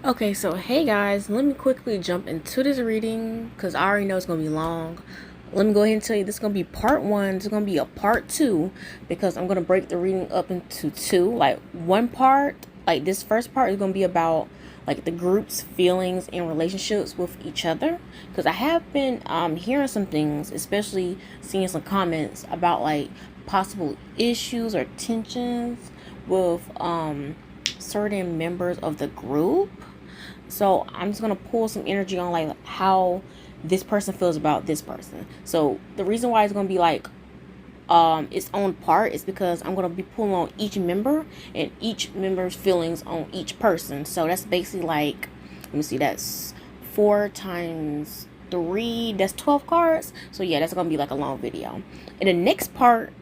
Okay, so hey guys, let me quickly jump into this reading because I already know it's going to be long. Let me go ahead and tell you this is going to be part one. There's going to be a part two because I'm going to break the reading up into two. Like, one part, like this first part is going to be about like the group's feelings and relationships with each other, because I have been hearing some things, especially seeing some comments about like possible issues or tensions with certain members of the group. So I'm just gonna pull some energy on like how this person feels about this person. So the reason why it's gonna be like its own part is because I'm gonna be pulling on each member and each member's feelings on each person. So that's basically like, let me see, that's 4 times 3, that's 12 cards. So yeah, that's gonna be like a long video. And the next part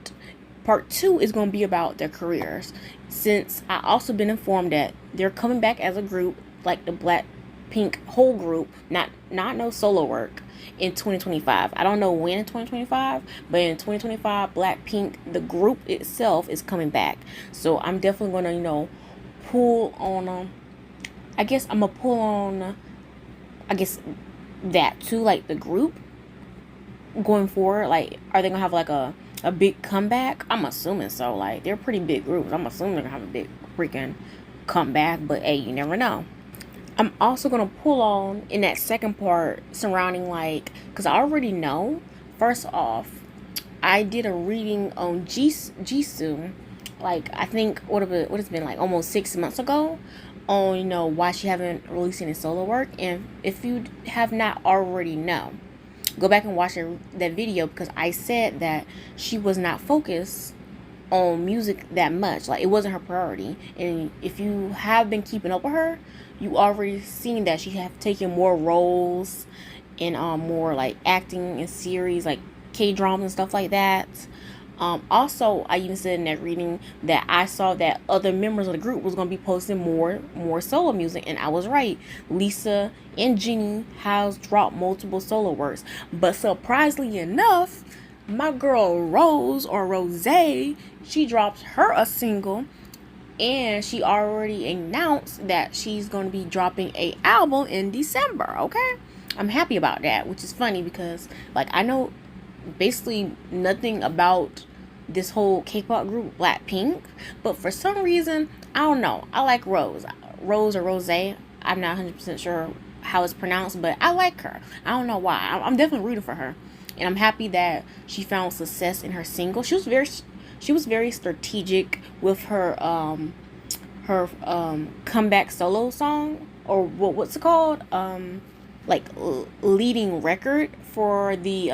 2 is gonna be about their careers, since I also been informed that they're coming back as a group, like the Blackpink whole group, not no solo work, in 2025. I don't know when in 2025, but in 2025, Blackpink, the group itself, is coming back. So I'm definitely gonna, pull on. I guess I'm gonna pull on. I guess that too, like the group going forward. Like, are they gonna have like a big comeback? I'm assuming so. Like, they're pretty big groups. I'm assuming they're gonna have a big freaking comeback. But hey, you never know. I'm also gonna pull on in that second part surrounding, like, because I already know. First off, I did a reading on Jisoo, like I think what it's been like almost 6 months ago, on why she haven't released any solo work. And if you have not already know, go back and watch that video, because I said that she was not focused on music that much. Like, it wasn't her priority. And if you have been keeping up with her, you already seen that she have taken more roles in more like acting in series like K-dramas and stuff like that. Also, I even said in that reading that I saw that other members of the group was going to be posting more solo music, and I was right. Lisa and Jennie has dropped multiple solo works, but surprisingly enough, my girl Rose, or Rose, she dropped her a single, and she already announced that she's going to be dropping a album in December. Okay, I'm happy about that, which is funny because like I know basically nothing about this whole K-pop group Blackpink, but for some reason, I don't know, I like Rose or Rose. I'm not 100% sure how it's pronounced, but I like her. I don't know why. I'm definitely rooting for her, and I'm happy that she found success in her single. She was very strategic with her comeback solo song, or what's it called, like leading record for the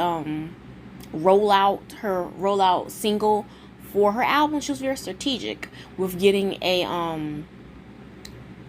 rollout single for her album. She was very strategic with getting a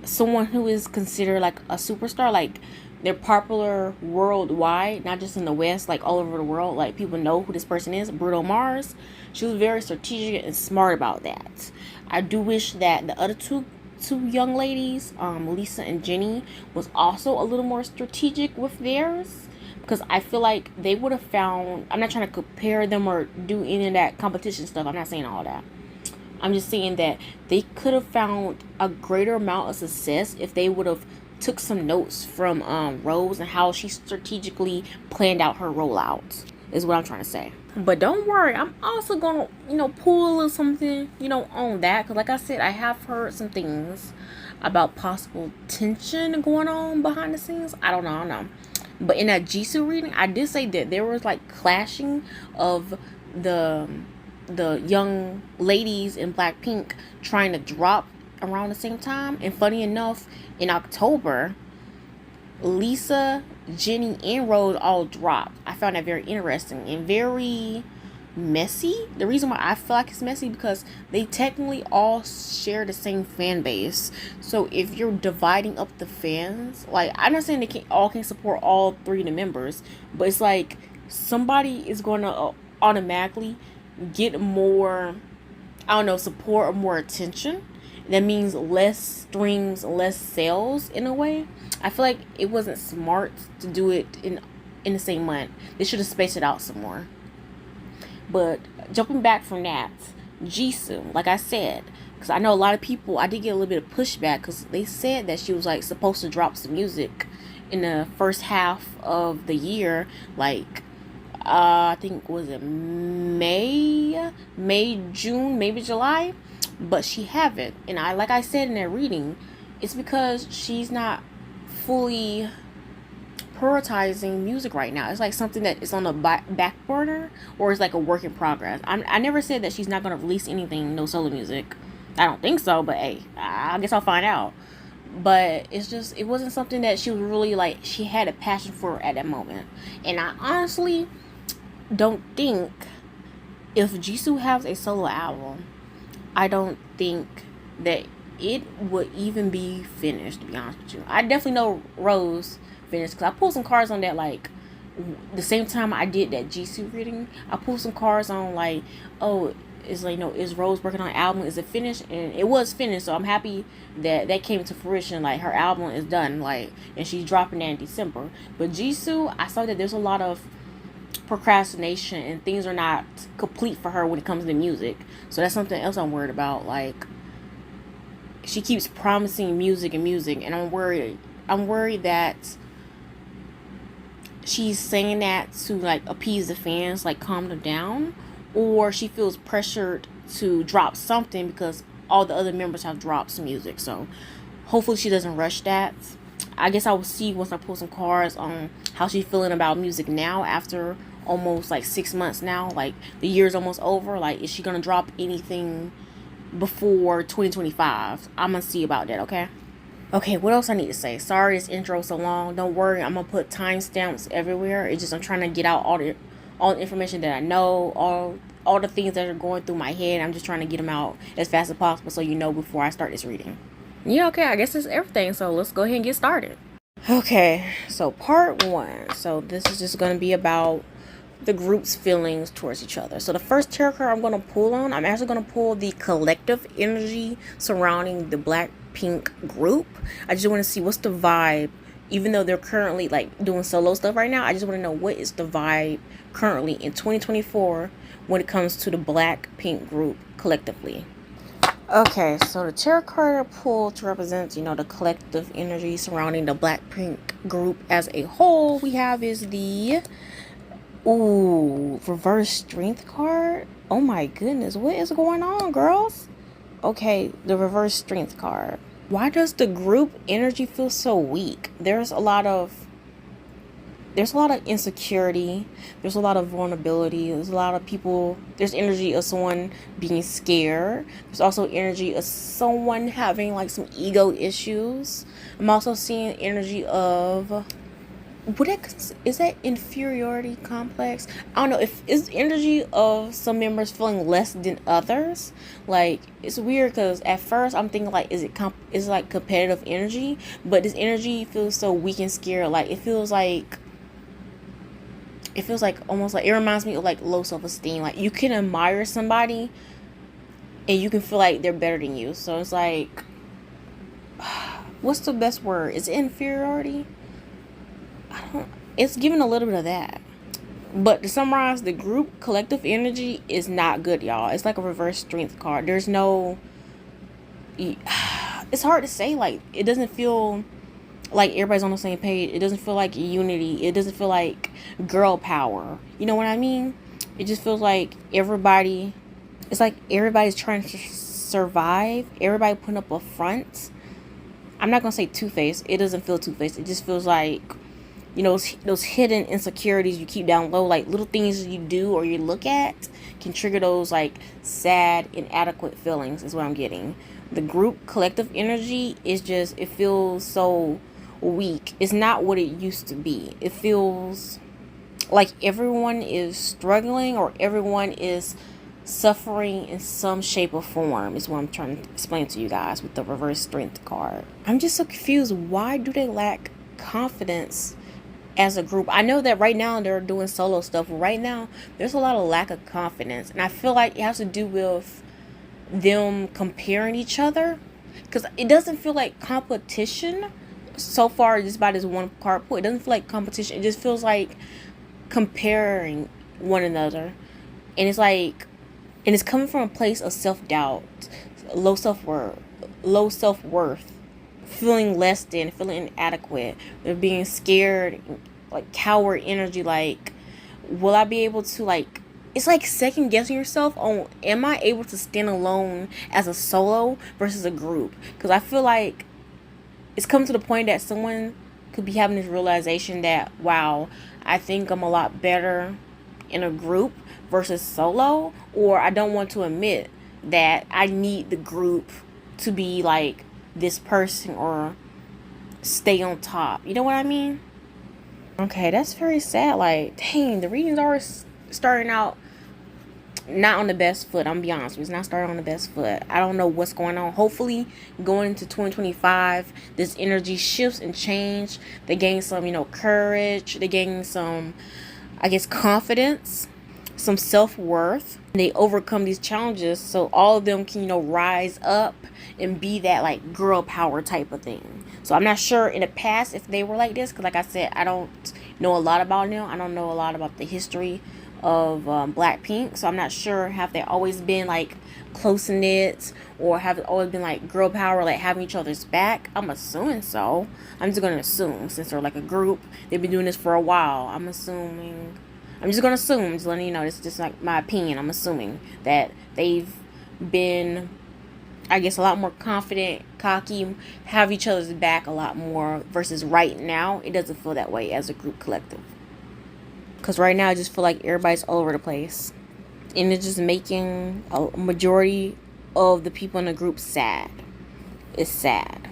someone who is considered like a superstar. Like, they're popular worldwide, not just in the West, like all over the world. Like, people know who this person is, Bruno Mars. She was very strategic and smart about that. I do wish that the other two young ladies, Lisa and Jennie, was also a little more strategic with theirs, because I feel like they would have found. I'm not trying to compare them or do any of that competition stuff. I'm not saying all that. I'm just saying that they could have found a greater amount of success if they would have took some notes from Rose and how she strategically planned out her rollouts, is what I'm trying to say. But don't worry, I'm also gonna pull a little something on that, because like I said, I have heard some things about possible tension going on behind the scenes. I don't know. But in that Jisoo reading, I did say that there was like clashing of the young ladies in Blackpink trying to drop around the same time. And funny enough, in October, Lisa, Jennie, and Rose all dropped. I found that very interesting and very messy. The reason why I feel like it's messy, because they technically all share the same fan base. So if you're dividing up the fans, like, I'm not saying they can't support all 3 of the members, but it's like somebody is going to automatically get more, I don't know, support or more attention. That means less streams, less sales in a way. I feel like it wasn't smart to do it in the same month. They should have spaced it out some more. But jumping back from that, Jisoo, like I said, Because I know a lot of people, I did get a little bit of pushback because they said that she was like supposed to drop some music in the first half of the year, like I think, was it May, June, maybe July, but she haven't. And like I said in that reading, it's because she's not fully prioritizing music right now. It's like something that is on the back burner, or it's like a work in progress. I never said that she's not going to release anything, no solo music. I don't think so, but hey, I guess I'll find out. But it's just, it wasn't something that she was really like, she had a passion for at that moment. And I honestly don't think, if Jisoo has a solo album, I don't think that it would even be finished, to be honest with you. I definitely know Rose finished, because I pulled some cards on that, like the same time I did that Jisoo reading. I pulled some cards on like, oh, is like, is Rose working on an album? Is it finished? And it was finished, so I'm happy that that came to fruition. Like, her album is done, like, and she's dropping that in December. But Jisoo, I saw that there's a lot of procrastination and things are not complete for her when it comes to music. So that's something else I'm worried about. Like, she keeps promising music, and I'm worried that she's saying that to like appease the fans, like calm them down, or she feels pressured to drop something because all the other members have dropped some music. So hopefully she doesn't rush that. I guess I will see once I pull some cards on how she's feeling about music now, after almost like 6 months now. Like, the year's almost over. Like, is she gonna drop anything before 2025? I'm gonna see about that. Okay, what else I need to say? Sorry this intro so long. Don't worry, I'm gonna put timestamps everywhere. It's just, I'm trying to get out all the information that I know, all the things that are going through my head. I'm just trying to get them out as fast as possible, so you know before I start this reading. Yeah, okay, I guess that's everything. So let's go ahead and get started. Okay, so part 1. So this is just going to be about the group's feelings towards each other. So the first tarot card I'm going to pull on, I'm actually going to pull the collective energy surrounding the Blackpink group. I just want to see what's the vibe. Even though they're currently like doing solo stuff right now, I just want to know what is the vibe currently in 2024 when it comes to the Blackpink group collectively. Okay, so the tarot card I pulled to represent, the collective energy surrounding the Blackpink group as a whole, we have is the reverse strength card. Oh my goodness, what is going on, girls? Okay, the reverse strength card. Why does the group energy feel so weak? There's a lot of insecurity. There's a lot of vulnerability. There's a lot of people. There's energy of someone being scared. There's also energy of someone having like some ego issues. I'm also seeing energy of, is that inferiority complex? I don't know, if it's energy of some members feeling less than others. Like, it's weird because at first I'm thinking like, is it like competitive energy? But this energy feels so weak and scared. Like, it feels like almost like, it reminds me of like low self-esteem. Like, you can admire somebody and you can feel like they're better than you. So it's like, what's the best word? Is it inferiority? It's giving a little bit of that. But to summarize, the group collective energy is not good, y'all. It's like a reverse strength card. There's no, it's hard to say. Like, it doesn't feel like everybody's on the same page. It doesn't feel like unity. It doesn't feel like girl power. You know what I mean? It just feels like everybody's trying to survive. Everybody putting up a front. I'm not gonna say two-faced. It doesn't feel two-faced. It just feels like, those hidden insecurities you keep down low, like little things you do or you look at can trigger those like sad, inadequate feelings, is what I'm getting. The group collective energy is just, it feels so weak. It's not what it used to be. It feels like everyone is struggling, or everyone is suffering in some shape or form, is what I'm trying to explain to you guys with the reverse strength card. I'm just so confused. Why do they lack confidence as a group? I know that right now they're doing solo stuff. Right now, there's a lot of lack of confidence. And I feel like it has to do with them comparing each other. Because it doesn't feel like competition so far, just by this one card pull. It doesn't feel like competition. It just feels like comparing one another. And it's like, and it's coming from a place of self-doubt. low self-worth, feeling less than, feeling inadequate. They're being scared, like coward energy. Like, will I be able to, like, it's like second guessing yourself on, am I able to stand alone as a solo versus a group? Because I feel like it's come to the point that someone could be having this realization that, wow, I think I'm a lot better in a group versus solo, or I don't want to admit that I need the group to be like this person or stay on top. You know what I mean? Okay, that's very sad. Like, dang, the readings are starting out not on the best foot. I'm gonna be honest, it's not starting on the best foot. I don't know what's going on. Hopefully, going into 2025, this energy shifts and change. They gain some, courage. They gain some, I guess, confidence, some self-worth. They overcome these challenges so all of them can, rise up and be that, like, girl power type of thing. So I'm not sure in the past if they were like this, because like I said, I don't know a lot about them. I don't know a lot about the history of Blackpink, so I'm not sure, have they always been like close knit, or have it always been like girl power, like having each other's back? I'm assuming so. I'm just gonna assume, since they're like a group, they've been doing this for a while. I'm just gonna assume, just letting you know, this is just like my opinion. I'm assuming that they've been, I guess, a lot more confident, cocky, have each other's back a lot more, versus right now it doesn't feel that way as a group collective. Because right now I just feel like everybody's all over the place, and it's just making a majority of the people in the group sad. It's sad.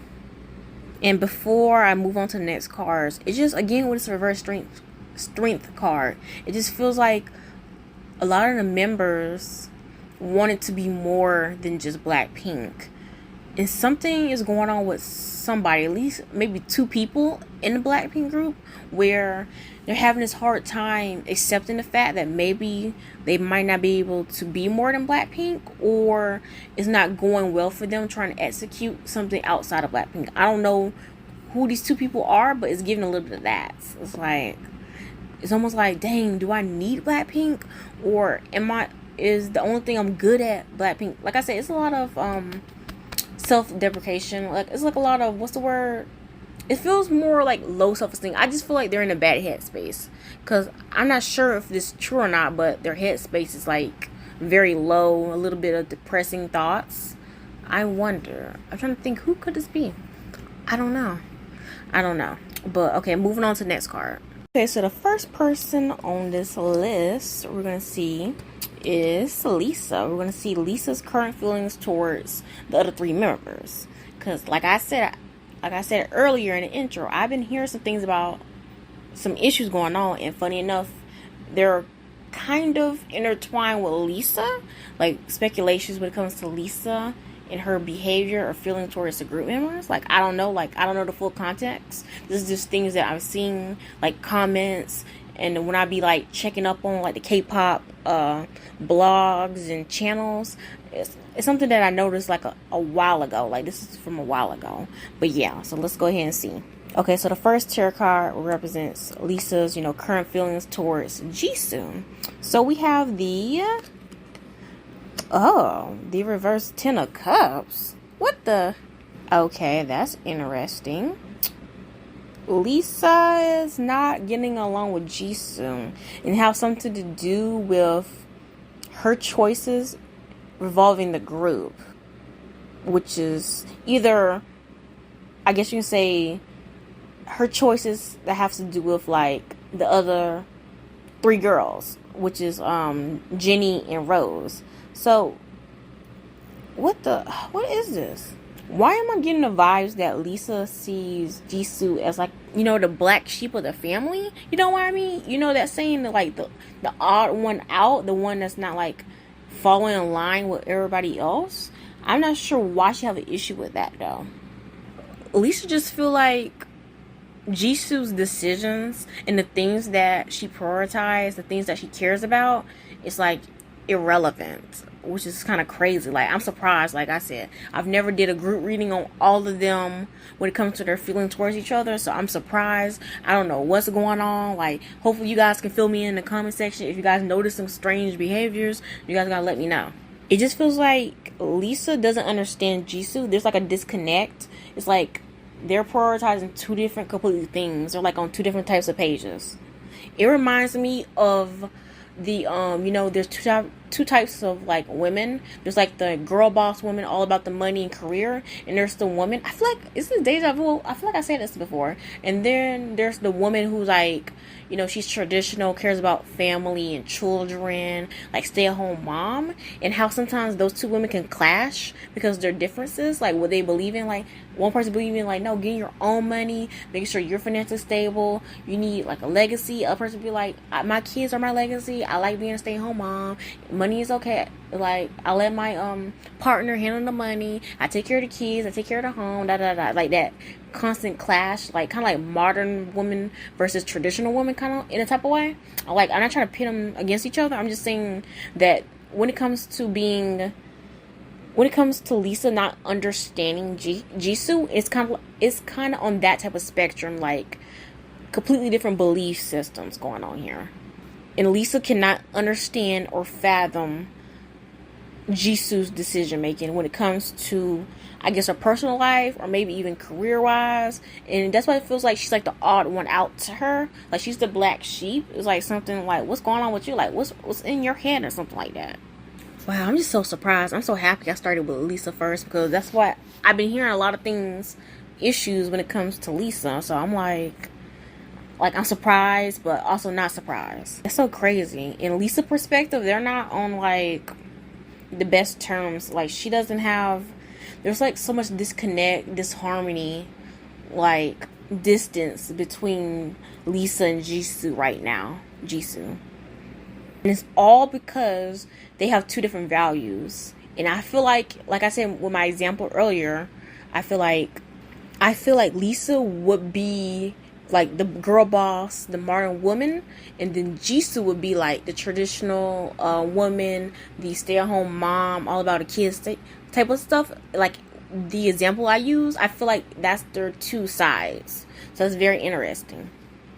And before I move on to the next cards, it's just, again, with this reverse strength card, it just feels like a lot of the members wanted to be more than just Blackpink. And something is going on with somebody, at least maybe two people in the Blackpink group, where they're having this hard time accepting the fact that maybe they might not be able to be more than Blackpink, or it's not going well for them trying to execute something outside of Blackpink. I don't know who these two people are, but it's giving a little bit of that. It's almost like, dang, do I need Blackpink, or is the only thing I'm good at Blackpink? Like I said, it's a lot of self-deprecation. Like, it's like a lot of, what's the word? It feels more like low self-esteem. I just feel like they're in a bad headspace, because I'm not sure if this is true or not, but their headspace is like very low, a little bit of depressing thoughts. I wonder, I'm trying to think, who could this be? I don't know, but okay, moving on to the next card. Okay, so the first person on this list we're gonna see is Lisa. We're gonna see Lisa's current feelings towards the other three members, because like I said earlier in the intro, I've been hearing some things about some issues going on, and funny enough, they're kind of intertwined with Lisa, like speculations when it comes to Lisa and her behavior or feeling towards the group members. Like, I don't know the full context. This is just things that I've seen, like comments, and when I be like checking up on like the K-pop blogs and channels, it's something that I noticed like a while ago. Like, this is from a while ago. But yeah, so let's go ahead and see. Okay, so the first tarot card represents Lisa's, current feelings towards Jisoo. So we have the reverse 10 of Cups. What the? Okay, that's interesting. Lisa is not getting along with Jisoo, and have something to do with her choices revolving the group, which is either, I guess you can say, her choices that have to do with like the other three girls, which is Jennie and Rose. So what is this? Why am I getting the vibes that Lisa sees Jisoo as like, the black sheep of the family? You know what I mean? That saying, like the odd one out, the one that's not like following in line with everybody else. I'm not sure why she have an issue with that though. Lisa just feel like Jisoo's decisions and the things that she prioritizes, the things that she cares about, it's like irrelevant, which is kind of crazy. Like, I'm surprised. Like I said, I've never did a group reading on all of them when it comes to their feeling towards each other, so I'm surprised. I don't know what's going on. Like, hopefully you guys can fill me in the comment section if you guys notice some strange behaviors. You guys gotta let me know. It just feels like Lisa doesn't understand Jisoo. There's like a disconnect. It's like they're prioritizing two different completely things. They're like on two different types of pages. It reminds me of the there's two types of like women. There's like the girl boss women, all about the money and career, and there's the woman, I feel like, is this deja vu? I feel like I said this before. And then there's the woman who's like, she's traditional, cares about family and children, like stay-at-home mom, and how sometimes those two women can clash because their differences, like what they believe in. Like one person believing like, no, getting your own money, making sure you're financially stable, you need like a legacy. A person be like, my kids are my legacy, I like being a stay-at-home mom, money is okay, like I let my partner handle the money, I take care of the kids, I take care of the home, like that constant clash, like kind of like modern woman versus traditional woman, kind of in a type of way. Like, I'm not trying to pit them against each other. I'm just saying that when it comes to Lisa not understanding Jisoo, it's kind of on that type of spectrum, like completely different belief systems going on here. And Lisa cannot understand or fathom Jisoo's decision making when it comes to, I guess, her personal life or maybe even career wise. And that's why it feels like she's like the odd one out to her. Like she's the black sheep. It's like something like, what's going on with you? Like what's in your head or something like that. Wow, I'm just so surprised. I'm so happy I started with Lisa first, because that's what I've been hearing, a lot of issues when it comes to Lisa. So I'm like I'm surprised, but also not surprised. It's so crazy. In Lisa's perspective, they're not on like the best terms. Like she doesn't have, there's like so much disconnect, disharmony, like distance between Lisa and Jisoo right now. And it's all because they have two different values. And I feel like I said with my example earlier, I feel like Lisa would be like the girl boss, the modern woman, and then Jisoo would be like the traditional woman, the stay-at-home mom, all about the kids type of stuff. Like the example I use, I feel like that's their two sides. So it's very interesting.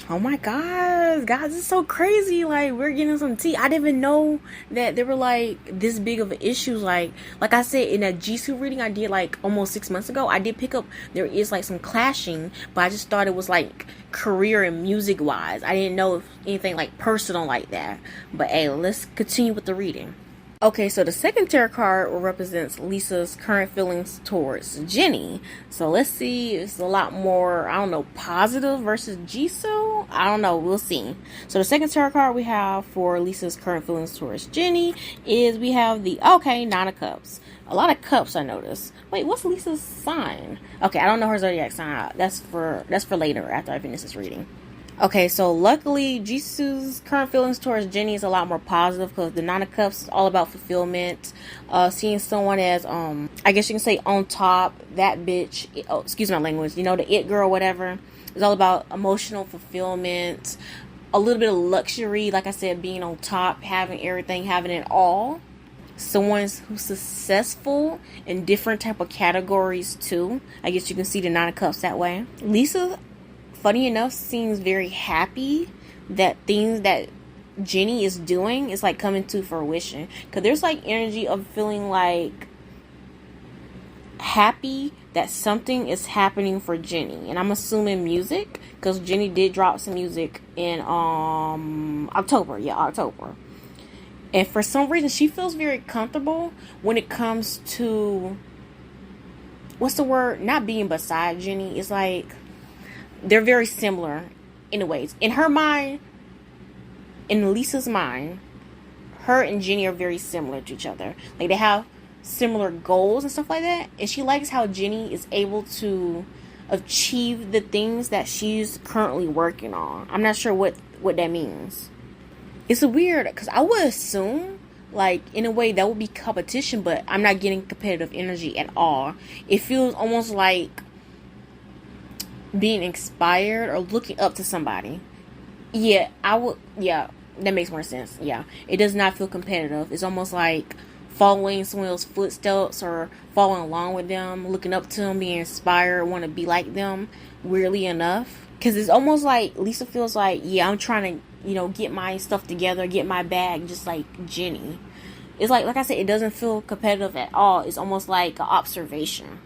Oh my god, guys, it's so crazy. Like, we're getting some tea. I didn't even know that they were like this big of issues. Like I said, in that Jisoo reading I did like almost 6 months ago, I did pick up there is like some clashing, but I just thought it was like career and music wise. I didn't know if anything like personal like that. But hey, let's continue with the reading. Okay, so the second tarot card represents Lisa's current feelings towards Jennie. So let's see if it's a lot more, I don't know, positive versus Jisoo. I don't know, we'll see. So the second tarot card we have for Lisa's current feelings towards Jennie is we have the, Nine of Cups. A lot of cups, I noticed. Wait, what's Lisa's sign? Okay, I don't know her zodiac sign. That's for later after I finish this reading. Okay, so luckily Jisoo's current feelings towards Jennie is a lot more positive, because the Nine of Cups is all about fulfillment, seeing someone as I guess you can say on top, that bitch, excuse my language, the it girl, whatever. It's all about emotional fulfillment, a little bit of luxury, like I said, being on top, having everything, having it all. Someone who's successful in different type of categories too. I guess you can see the Nine of Cups that way. Lisa, funny enough, seems very happy that things that Jennie is doing is like coming to fruition, because there's like energy of feeling like happy that something is happening for Jennie. And I'm assuming music, because Jennie did drop some music in October. And for some reason she feels very comfortable when it comes to, what's the word, not being beside Jennie. It's like they're very similar in ways. In her mind, in Lisa's mind, her and Jennie are very similar to each other. Like they have similar goals and stuff like that. And she likes how Jennie is able to achieve the things that she's currently working on. I'm not sure what that means. It's weird, because I would assume, like, in a way that would be competition, but I'm not getting competitive energy at all. It feels almost like being inspired or looking up to somebody. Yeah, that makes more sense. Yeah, it does not feel competitive. It's almost like following someone else's footsteps or following along with them, looking up to them, being inspired, want to be like them, weirdly enough. Because it's almost like Lisa feels like, I'm trying to, get my stuff together, get my bag, just like Jennie. It's like I said, it doesn't feel competitive at all. It's almost like an observation.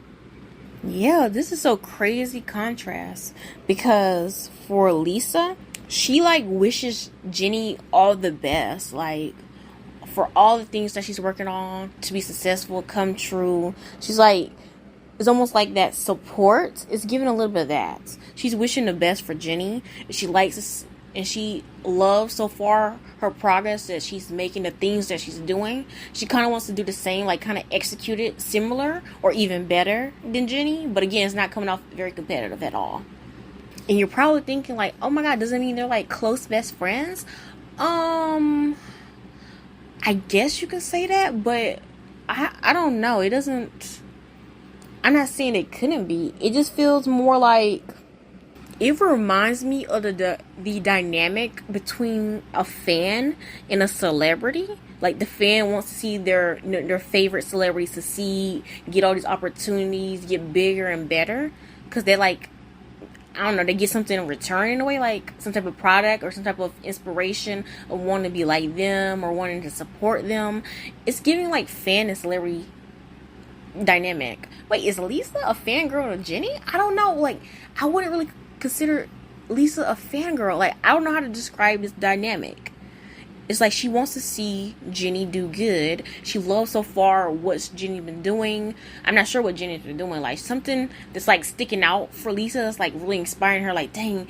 Yeah, this is so crazy contrast, because for Lisa, she like wishes Jennie all the best, like for all the things that she's working on to be successful, come true. She's like, it's almost like that support is giving a little bit of that. She's wishing the best for Jennie. She likes this, and she loves so far her progress that she's making, the things that she's doing. She kind of wants to do the same, like kind of execute it similar or even better than Jennie. But again, it's not coming off very competitive at all. And you're probably thinking like, oh my God, does it mean they're like close best friends? I guess you could say that, but I don't know. It doesn't, I'm not saying it couldn't be. It just feels more like, it reminds me of the dynamic between a fan and a celebrity. Like the fan wants to see their favorite celebrity succeed, get all these opportunities, get bigger and better, because they're like, I don't know, they get something in return in a way, like some type of product or some type of inspiration of wanting to be like them or wanting to support them. It's giving like fan and celebrity dynamic. Wait, is Lisa a fangirl of Jennie? I don't know. Like, I wouldn't really consider Lisa a fangirl. Like, I don't know how to describe this dynamic. It's like she wants to see Jennie do good. She loves so far what's Jennie been doing. I'm not sure what Jennie's been doing. Like something that's like sticking out for Lisa, that's like really inspiring her. Like, dang,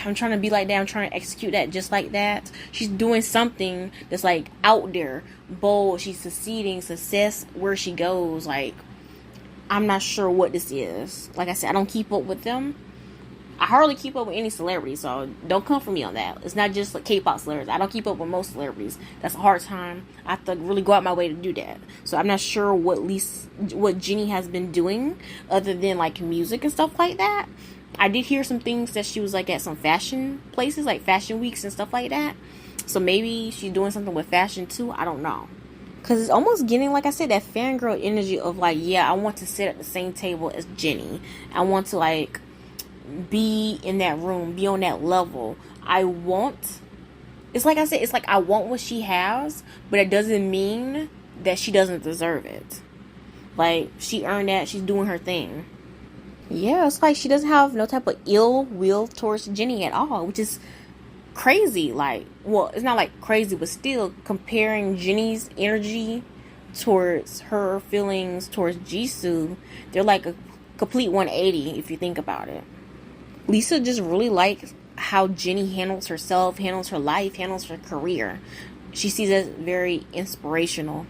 I'm trying to be like that. I'm trying to execute that just like that. She's doing something that's like out there, bold. She's succeeding, success where she goes. Like, I'm not sure what this is. Like I said, I don't keep up with them. I hardly keep up with any celebrities, so don't come for me on that. It's not just like K-pop celebrities. I don't keep up with most celebrities. That's a hard time. I have to really go out my way to do that. So I'm not sure what Jennie has been doing other than like music and stuff like that. I did hear some things that she was like at some fashion places, like fashion weeks and stuff like that. So maybe she's doing something with fashion too. I don't know. Because it's almost getting, like I said, that fangirl energy of like, yeah, I want to sit at the same table as Jennie. I want to like be in that room, be on that level. It's like I said, it's like I want what she has, but it doesn't mean that she doesn't deserve it. Like, she earned that, she's doing her thing. Yeah, it's like she doesn't have no type of ill will towards Jennie at all, which is crazy. Like, well, it's not like crazy, but still, comparing Jennie's energy towards her feelings towards Jisoo, they're like a complete 180 if you think about it. Lisa just really likes how Jennie handles herself, handles her life, handles her career. She sees it as very inspirational.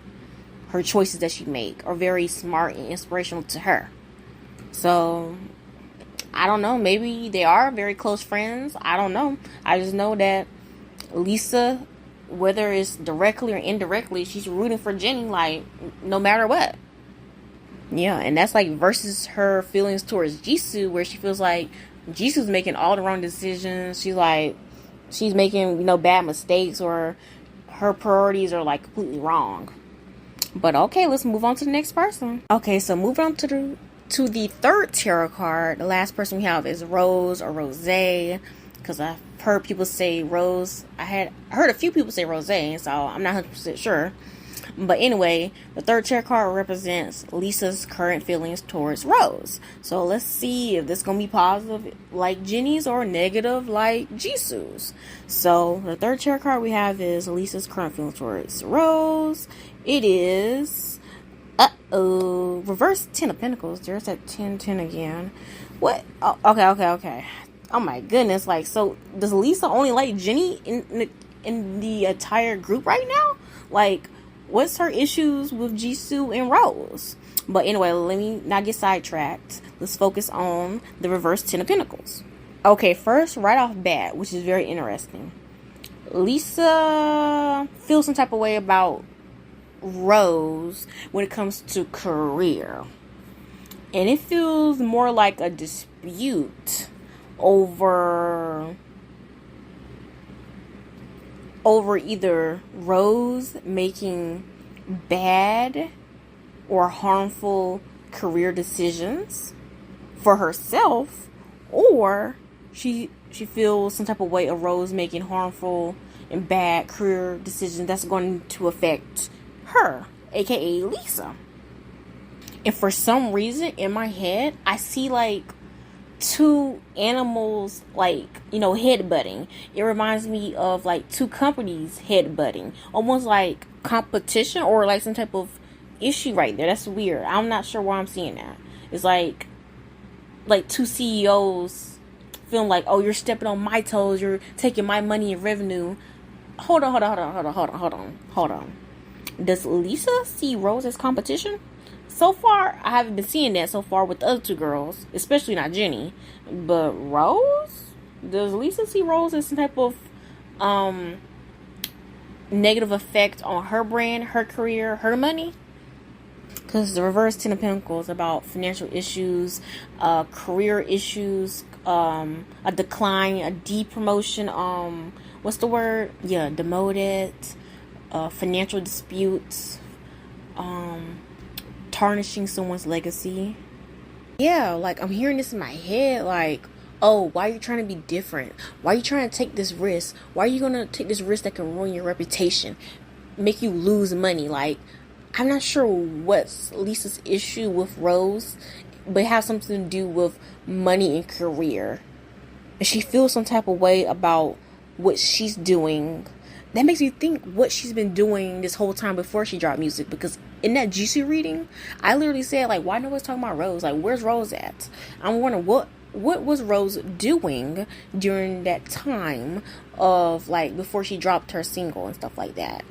Her choices that she makes are very smart and inspirational to her. So, I don't know. Maybe they are very close friends. I don't know. I just know that Lisa, whether it's directly or indirectly, she's rooting for Jennie, like, no matter what. Yeah, and that's like versus her feelings towards Jisoo, where she feels like Jisoo's making all the wrong decisions. She's making, bad mistakes, or her priorities are like completely wrong. But okay, let's move on to the next person. Okay, so moving on to the third tarot card. The last person we have is Rose or Rose, because I've heard people say Rose. I heard a few people say Rose, so I'm not 100% sure. But anyway, the third tarot card represents Lisa's current feelings towards Rose. So let's see if this is going to be positive like Jennie's or negative like Jisoo's. So the third tarot card we have is Lisa's current feelings towards Rose. It is, reverse 10 of Pentacles. There's that 10 again. What? Oh, okay. Oh my goodness. Like, so does Lisa only like Jennie in the entire group right now? Like, what's her issues with Jisoo and Rose? But anyway, let me not get sidetracked. Let's focus on the reverse 10 of Pentacles. Okay, first, right off bat, which is very interesting. Lisa feels some type of way about Rose when it comes to career. And it feels more like a dispute over either Rose making bad or harmful career decisions for herself, or she feels some type of way of Rose making harmful and bad career decisions that's going to affect her, aka Lisa. And for some reason in my head, I see like two animals, like, you know, headbutting. It reminds me of like two companies headbutting, almost like competition or like some type of issue right there. That's weird. I'm not sure why I'm seeing that. It's like two CEOs feeling like, oh, you're stepping on my toes, you're taking my money and revenue. Hold on. Does Lisa see Rose as competition? So far, I haven't been seeing that so far with the other two girls, especially not Jennie. But Rose? Does Lisa see Rose as some type of negative effect on her brand, her career, her money? Because the reverse Ten of Pentacles about financial issues, career issues, a decline, a depromotion, what's the word? Yeah, demoted, financial disputes, tarnishing someone's legacy. Yeah, like I'm hearing this in my head, like, oh, why are you trying to be different? Why are you trying to take this risk? Why are you going to take this risk that can ruin your reputation, make you lose money? Like, I'm not sure what's Lisa's issue with Rose, but it has something to do with money and career. And she feels some type of way about what she's doing. That makes me think what she's been doing this whole time before she dropped music. Because in that Jisoo reading, I literally said, like, why nobody's talking about Rose? Like, where's Rose at? I'm wondering what was Rose doing during that time of, like, before she dropped her single and stuff like that.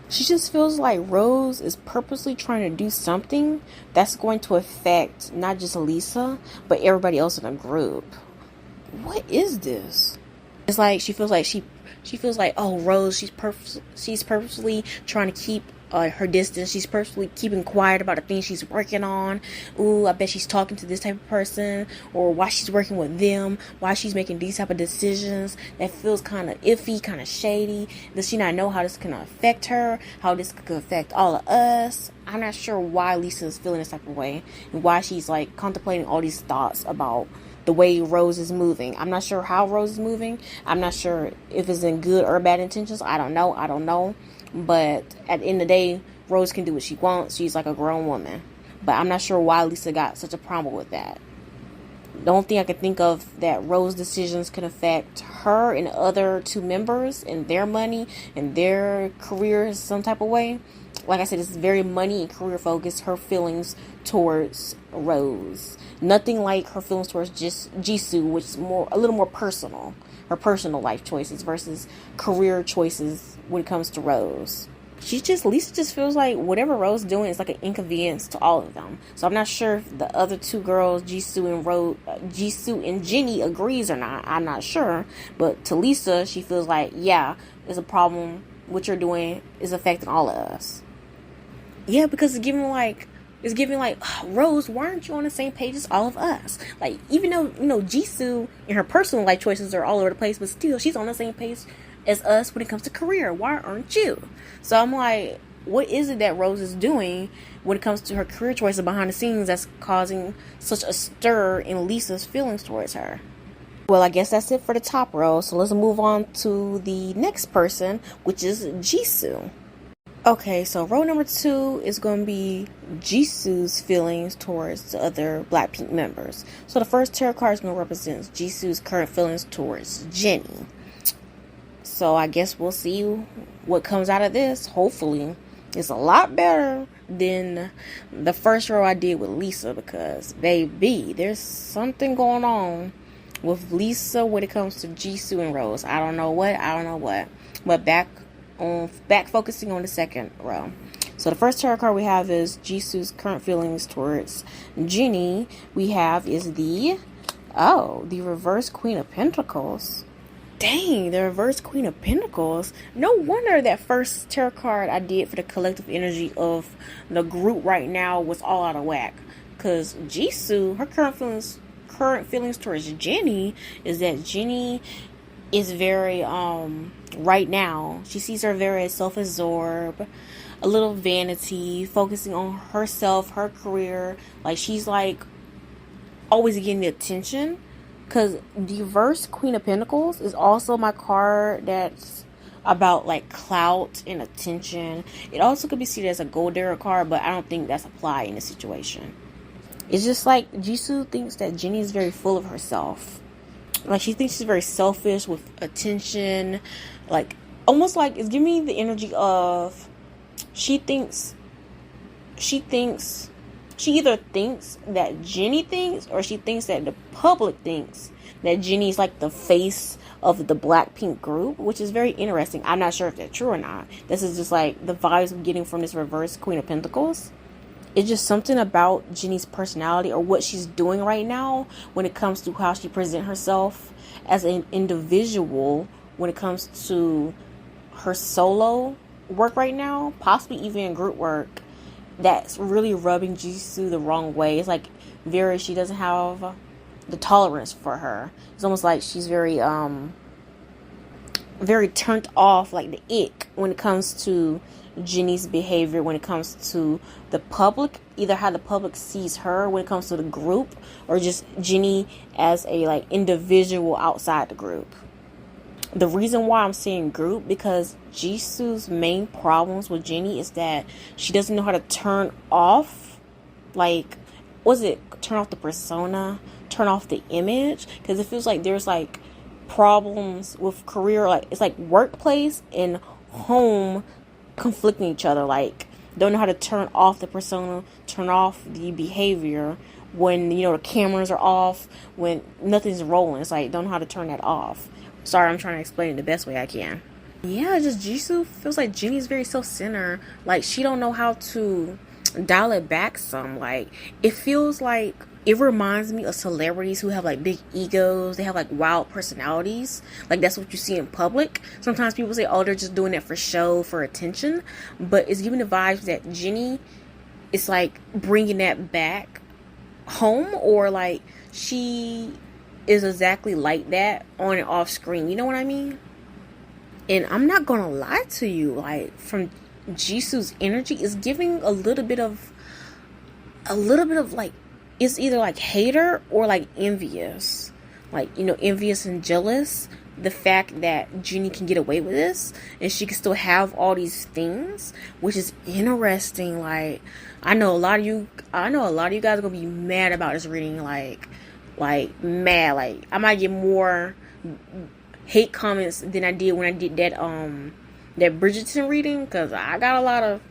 She just feels like Rose is purposely trying to do something that's going to affect not just Lisa, but everybody else in the group. What is this? It's like she feels like, oh, Rose, she's purposely trying to keep her distance. She's purposely keeping quiet about the things she's working on. Ooh, I bet she's talking to this type of person, or why she's working with them, why she's making these type of decisions that feels kind of iffy, kind of shady. Does she not know how this can affect her, how this could affect all of us? I'm not sure why Lisa is feeling this type of way, and why she's like contemplating all these thoughts about the way Rose is moving. I'm not sure how Rose is moving. I'm not sure if it's in good or bad intentions. I don't know. But at the end of the day, Rose can do what she wants. She's like a grown woman. But I'm not sure why Lisa got such a problem with that. The only thing I can think of that Rose's decisions can affect her and the other two members and their money and their careers some type of way. Like I said, it's very money and career focused. Her feelings towards Rose. Nothing like her feelings towards Jisoo, which is a little more personal. Her personal life choices versus career choices when it comes to Rose. Lisa just feels like whatever Rose is doing is like an inconvenience to all of them. So I'm not sure if the other two girls, Jisoo and Jennie, agrees or not. I'm not sure. But to Lisa, she feels like, yeah, there's a problem. What you're doing is affecting all of us. Yeah, because it's giving like, oh, Rose, why aren't you on the same page as all of us? Like, even though, you know, Jisoo and her personal life choices are all over the place, but still, she's on the same page as us when it comes to career. Why aren't you? So I'm like, what is it that Rose is doing when it comes to her career choices behind the scenes that's causing such a stir in Lisa's feelings towards her? Well, I guess that's it for the top row. So let's move on to the next person, which is Jisoo. Okay, so row number 2 is going to be Jisoo's feelings towards the other Blackpink members. So the first tarot card is going to represent Jisoo's current feelings towards Jennie. So I guess we'll see what comes out of this. Hopefully, it's a lot better than the first row I did with Lisa, because, baby, there's something going on with Lisa when it comes to Jisoo and Rose. I don't know what. But back focusing on the second row. So the first tarot card we have is Jisoo's current feelings towards Jennie. We have is the reverse Queen of Pentacles. Dang, the reverse Queen of Pentacles. No wonder that first tarot card I did for the collective energy of the group right now was all out of whack. Because Jisoo, her current feelings towards Jennie is that Jennie is very right now, she sees her very self-absorbed, a little vanity, focusing on herself, her career. Like, she's like always getting the attention, because the reverse Queen of Pentacles is also my card that's about like clout and attention. It also could be seen as a gold digger card, but I don't think that's applied in this situation. It's just like Jisoo thinks that Jennie is very full of herself. Like she thinks she's very selfish with attention. Like almost like it's giving me the energy of she either thinks that Jennie thinks, or she thinks that the public thinks that Jennie's like the face of the Blackpink group, which is very interesting. I'm not sure if that's true or not. This is just like the vibes I'm getting from this reverse Queen of Pentacles. It's just something about Jennie's personality or what she's doing right now when it comes to how she presents herself as an individual, when it comes to her solo work right now, possibly even group work, that's really rubbing Jisoo the wrong way. It's like she doesn't have the tolerance for her. It's almost like she's very turned off, like the ick, when it comes to Jennie's behavior, when it comes to the public, either how the public sees her when it comes to the group, or just Jennie as a like individual outside the group. The reason why I'm saying group, because Jisoo's main problems with Jennie is that she doesn't know how to turn off, like, turn off the persona, turn off the image, because it feels like there's like problems with career, like it's like workplace and home conflicting each other. Like don't know how to turn off the persona, turn off the behavior when the cameras are off, when nothing's rolling. It's like don't know how to turn that off. Sorry, I'm trying to explain it the best way I can. Yeah, just Jisoo feels like Jennie's very self-centered. Like she don't know how to dial it back some. Like it feels like it reminds me of celebrities who have like big egos. They have like wild personalities. Like that's what you see in public. Sometimes people say, oh, they're just doing it for show, for attention. But it's giving the vibes that Jennie is like bringing that back home, or like she is exactly like that on and off screen. You know what I mean? And I'm not gonna lie to you, like from Jisoo's energy is giving a little bit of like, it's either like hater or like envious, like envious and jealous, the fact that Jennie can get away with this and she can still have all these things, which is interesting. Like I know a lot of you guys are gonna be mad about this reading, like mad. Like I might get more hate comments than I did when I did that Bridgerton reading, because I got a lot of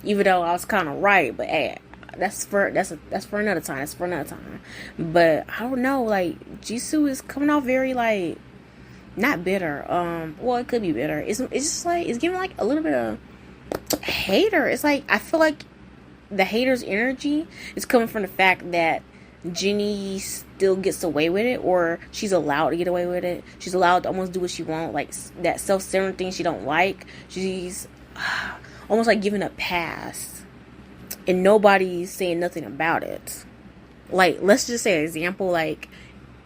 even though I was kind of right, but hey, that's for another time. But I don't know, like Jisoo is coming off very like not bitter. Well, it could be bitter. It's just like it's giving like a little bit of hater. It's like I feel like the hater's energy is coming from the fact that Jennie still gets away with it, or she's allowed to get away with it. She's allowed to almost do what she wants, like that self-centered thing she don't like. She's almost like giving a pass, and nobody's saying nothing about it. Like let's just say an example, like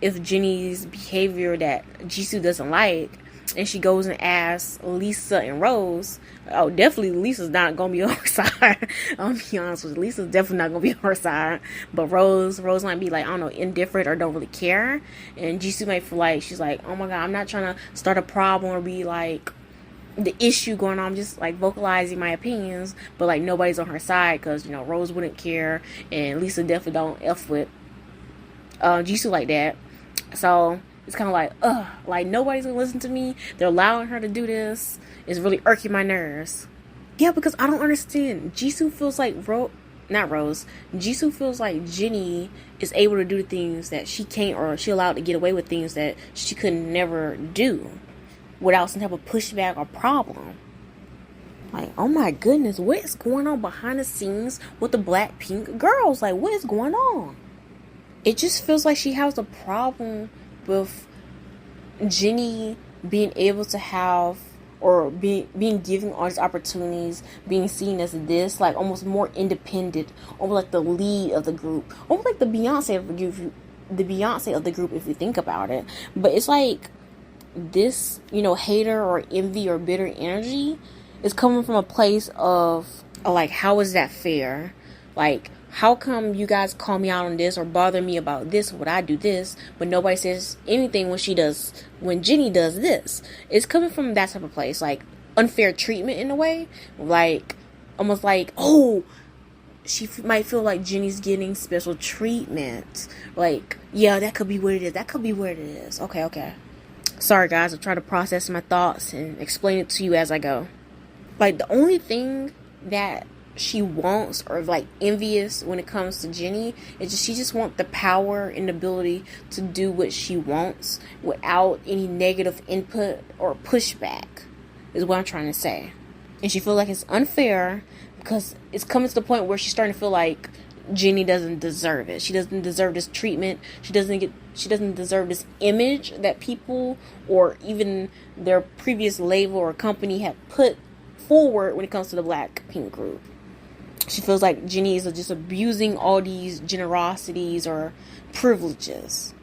if Jennie's behavior that Jisoo doesn't like, and she goes and asks Lisa and Rose, oh, definitely Lisa's not gonna be on her side. I'll be honest with you, Lisa's definitely not gonna be on her side. But Rose might be like, I don't know, indifferent or don't really care. And Jisoo might feel like she's like, oh my god, I'm not trying to start a problem or be like the issue going on. I'm just like vocalizing my opinions, but like nobody's on her side because Rose wouldn't care, and Lisa definitely don't f with Jisoo like that. So it's kind of like nobody's gonna listen to me. They're allowing her to do this. It's really irking my nerves. Yeah, because I don't understand. Jisoo feels like Jisoo feels like Jennie is able to do the things that she can't, or she allowed to get away with things that she could never do without some type of pushback or problem. Like, oh my goodness, what is going on behind the scenes with the Blackpink girls? Like, what is going on? It just feels like she has a problem with Jennie being able to have, or being given all these opportunities, being seen as this, like almost more independent, almost like the lead of the group, almost like the Beyonce of the group if you think about it. But it's like this, hater or envy or bitter energy is coming from a place of like, how is that fair? Like, how come you guys call me out on this or bother me about this when I do this, but nobody says anything when Jennie does this? It's coming from that type of place, like unfair treatment in a way, like almost like, oh, she might feel like Jennie's getting special treatment. Like, yeah, that could be what it is. That could be what it is. Okay. Sorry, guys. I'm trying to process my thoughts and explain it to you as I go. Like, the only thing that she wants or, like, envious when it comes to Jennie is she just wants the power and ability to do what she wants without any negative input or pushback, is what I'm trying to say. And she feels like it's unfair because it's coming to the point where she's starting to feel like Jennie doesn't deserve it. She doesn't deserve this treatment. She doesn't deserve this image that people or even their previous label or company have put forward when it comes to the Blackpink group. She feels like Jennie is just abusing all these generosities or privileges,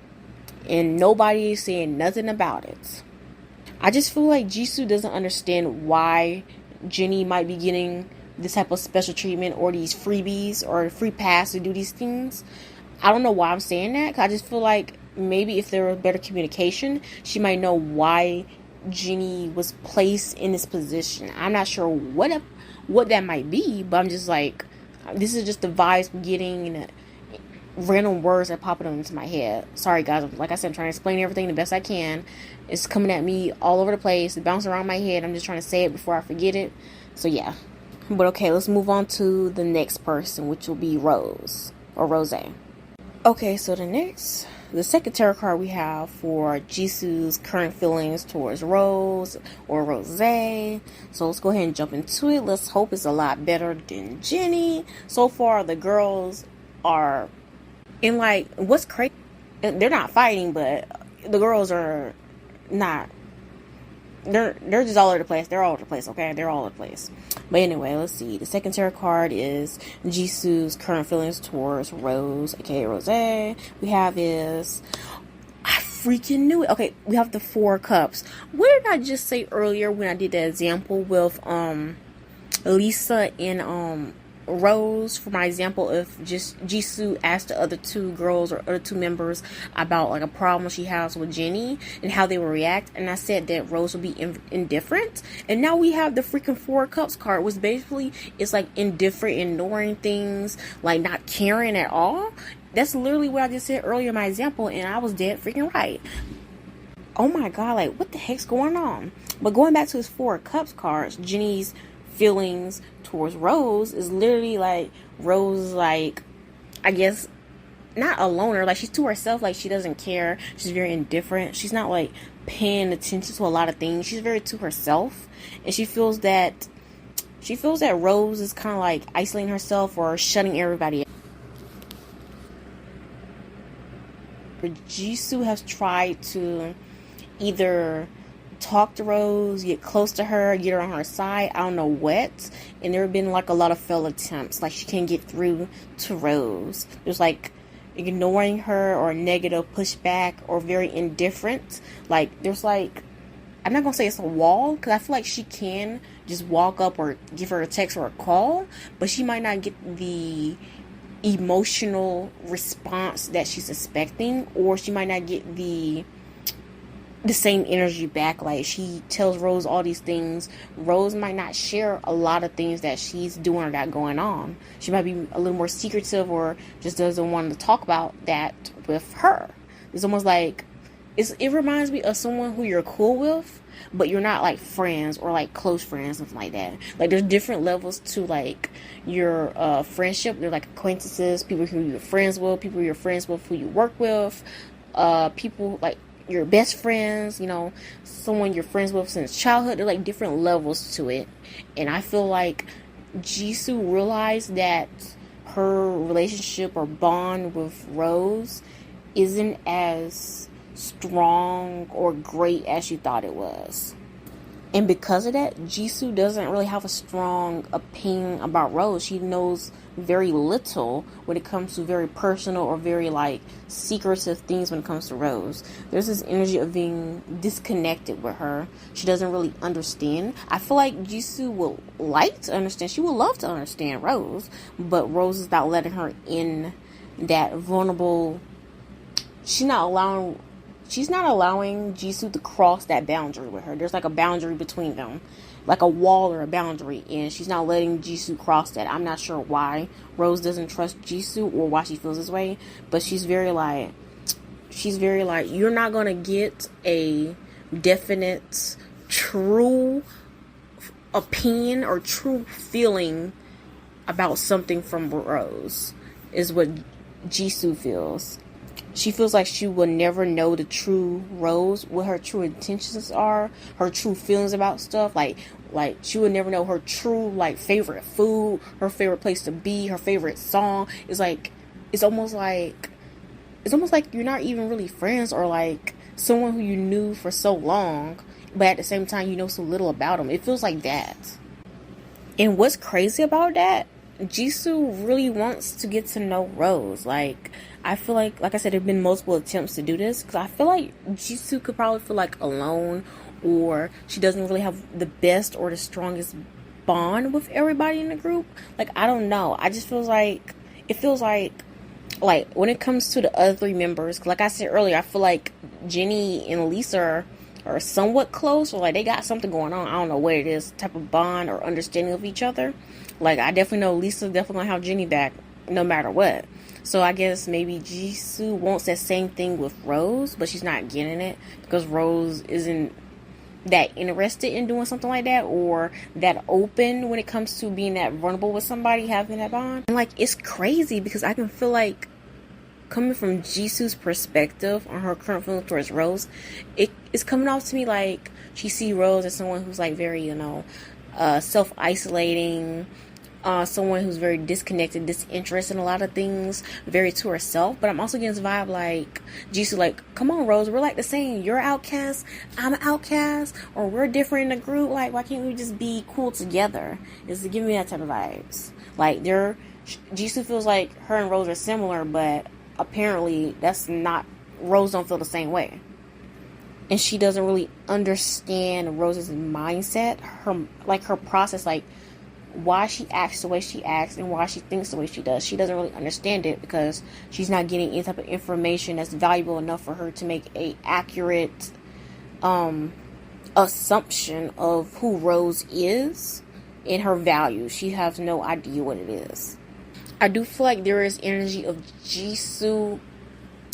and nobody is saying nothing about it. I just feel like Jisoo doesn't understand why Jennie might be getting this type of special treatment or these freebies or free pass to do these things. I don't know why I'm saying that, 'cause I just feel like maybe if there were better communication, she might know why Jennie was placed in this position. I'm not sure what that might be, but I'm just like, this is just the vibes I'm getting and random words that popping into my head. Sorry, guys. Like I said, I'm trying to explain everything the best I can. It's coming at me all over the place. It bouncing around my head. I'm just trying to say it before I forget it. So yeah. But okay, let's move on to the next person, which will be Rose or Rose. Okay, so the second tarot card we have for Jisoo's current feelings towards Rose or Rose. So let's go ahead and jump into it. Let's hope it's a lot better than Jennie. So far, the girls are in, like, what's crazy, they're not fighting, but the girls are not. They're just all over the place. They're all over the place, okay? They're all over the place. But anyway, let's see. The second tarot card is Jisoo's current feelings towards Rose, aka Rose. We have is, I freaking knew it. Okay, we have the Four Cups. What did I just say earlier when I did the example with Lisa and Rose, for my example, if just Jisoo asked the other two girls or other two members about like a problem she has with Jennie and how they will react, and I said that Rose will be indifferent, and now we have the freaking Four Cups card, which basically is like indifferent, ignoring things, like not caring at all. That's literally what I just said earlier in my example, and I was dead freaking right. Oh my god, like what the heck's going on? But going back to his Four Cups cards, Jennie's feelings towards Rose is literally like Rose, like, I guess not a loner, like she's to herself, like she doesn't care, she's very indifferent, she's not like paying attention to a lot of things, she's very to herself, and she feels that Rose is kind of like isolating herself or shutting everybody out. Jisoo has tried to either talk to Rose, get close to her, get her on her side, I don't know what, and there have been like a lot of failed attempts, like she can't get through to Rose. There's like ignoring her or negative pushback or very indifferent. Like there's like, I'm not gonna say it's a wall, because I feel like she can just walk up or give her a text or a call, but she might not get the emotional response that she's expecting, or she might not get the same energy back. Like she tells Rose all these things, Rose might not share a lot of things that she's doing or got going on. She might be a little more secretive or just doesn't want to talk about that with her. It's almost like it reminds me of someone who you're cool with, but you're not like friends or like close friends, something like that. Like there's different levels to like your friendship. They're like acquaintances, people who you're friends with, people you're friends with who you work with, people like your best friends, you know, someone you're friends with since childhood. There are like different levels to it, and I feel like Jisoo realized that her relationship or bond with Rose isn't as strong or great as she thought it was. And because of that, Jisoo doesn't really have a strong opinion about Rose. She knows very little when it comes to very personal or very like secretive things when it comes to Rose. There's this energy of being disconnected with her. She doesn't really understand. I feel like Jisoo will like to understand. She would love to understand Rose, but Rose is not letting her in that vulnerable. She's not allowing Jisoo to cross that boundary with her. There's like a boundary between them, like a wall or a boundary, and she's not letting Jisoo cross that. I'm not sure why Rose doesn't trust Jisoo or why she feels this way, but she's very like, you're not gonna get a definite, true opinion or true feeling about something from Rose, is what Jisoo feels. She feels like she will never know the true Rose, what her true intentions are, her true feelings about stuff. Like she would never know her true like favorite food, her favorite place to be, her favorite song. It's almost like you're not even really friends, or like someone who you knew for so long, but at the same time you know so little about them. It feels like that. And what's crazy about that, Jisoo really wants to get to know Rose. Like, I feel like I said, there have been multiple attempts to do this, because I feel like Jisoo could probably feel like alone, or she doesn't really have the best or the strongest bond with everybody in the group. Like, I don't know. I just feels like, when it comes to the other three members, like I said earlier, I feel like Jennie and Lisa are somewhat close, or like they got something going on. I don't know what it is, type of bond or understanding of each other. Like, I definitely know Lisa's definitely gonna have Jennie back no matter what. So I guess maybe Jisoo wants that same thing with Rose, but she's not getting it because Rose isn't that interested in doing something like that, or that open when it comes to being that vulnerable with somebody, having that bond. And like, it's crazy because I can feel like, coming from Jisoo's perspective on her current feelings towards Rose, it's coming off to me like she sees Rose as someone who's like very, self-isolating, someone who's very disconnected, disinterested in a lot of things, very to herself. But I'm also getting this vibe like Jisoo, like, come on, Rose, we're like the same. You're an outcast, I'm an outcast, or we're different in the group. Like, why can't we just be cool together? It's giving me that type of vibes. Like, Jisoo feels like her and Rose are similar, but apparently that's not, Rose don't feel the same way. And she doesn't really understand Rose's mindset, her process, like why she acts the way she acts and why she thinks the way she does. She doesn't really understand it because she's not getting any type of information that's valuable enough for her to make a accurate assumption of who Rose is and her values. She has no idea what it is. I do feel like there is energy of Jisoo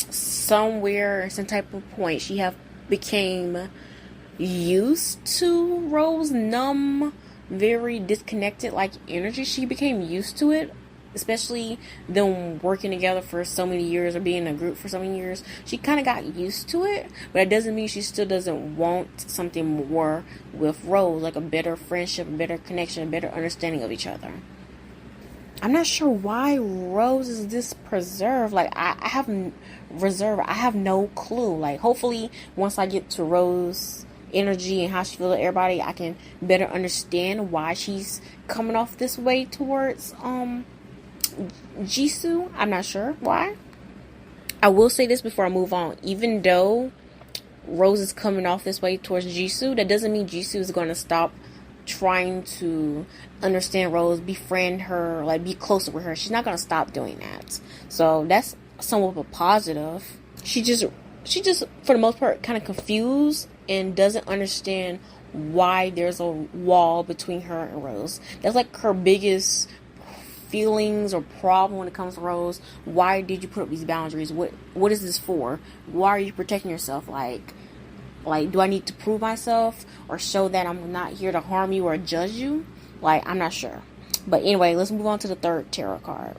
somewhere, some type of point. She have became used to Rose numb, very disconnected like energy. She became used to it, especially them working together for so many years or being in a group for so many years. She kind of got used to it, but it doesn't mean she still doesn't want something more with Rose, like a better friendship, a better connection, a better understanding of each other. I'm not sure why Rose is this preserved. Like, I have reserve. I have no clue. Like, hopefully once I get to Rose energy and how she feels with everybody, I can better understand why she's coming off this way towards Jisoo. I'm not sure why. I will say this before I move on. Even though Rose is coming off this way towards Jisoo, that doesn't mean Jisoo is going to stop trying to understand Rose, befriend her, like be closer with her. She's not going to stop doing that. So that's somewhat of a positive. She just for the most part kind of confused and doesn't understand why there's a wall between her and Rose. That's like her biggest feelings or problem when it comes to Rose. Why did you put up these boundaries? What is this for? Why are you protecting yourself? Like, do I need to prove myself or show that I'm not here to harm you or judge you? Like, I'm not sure. But anyway, let's move on to the third tarot card.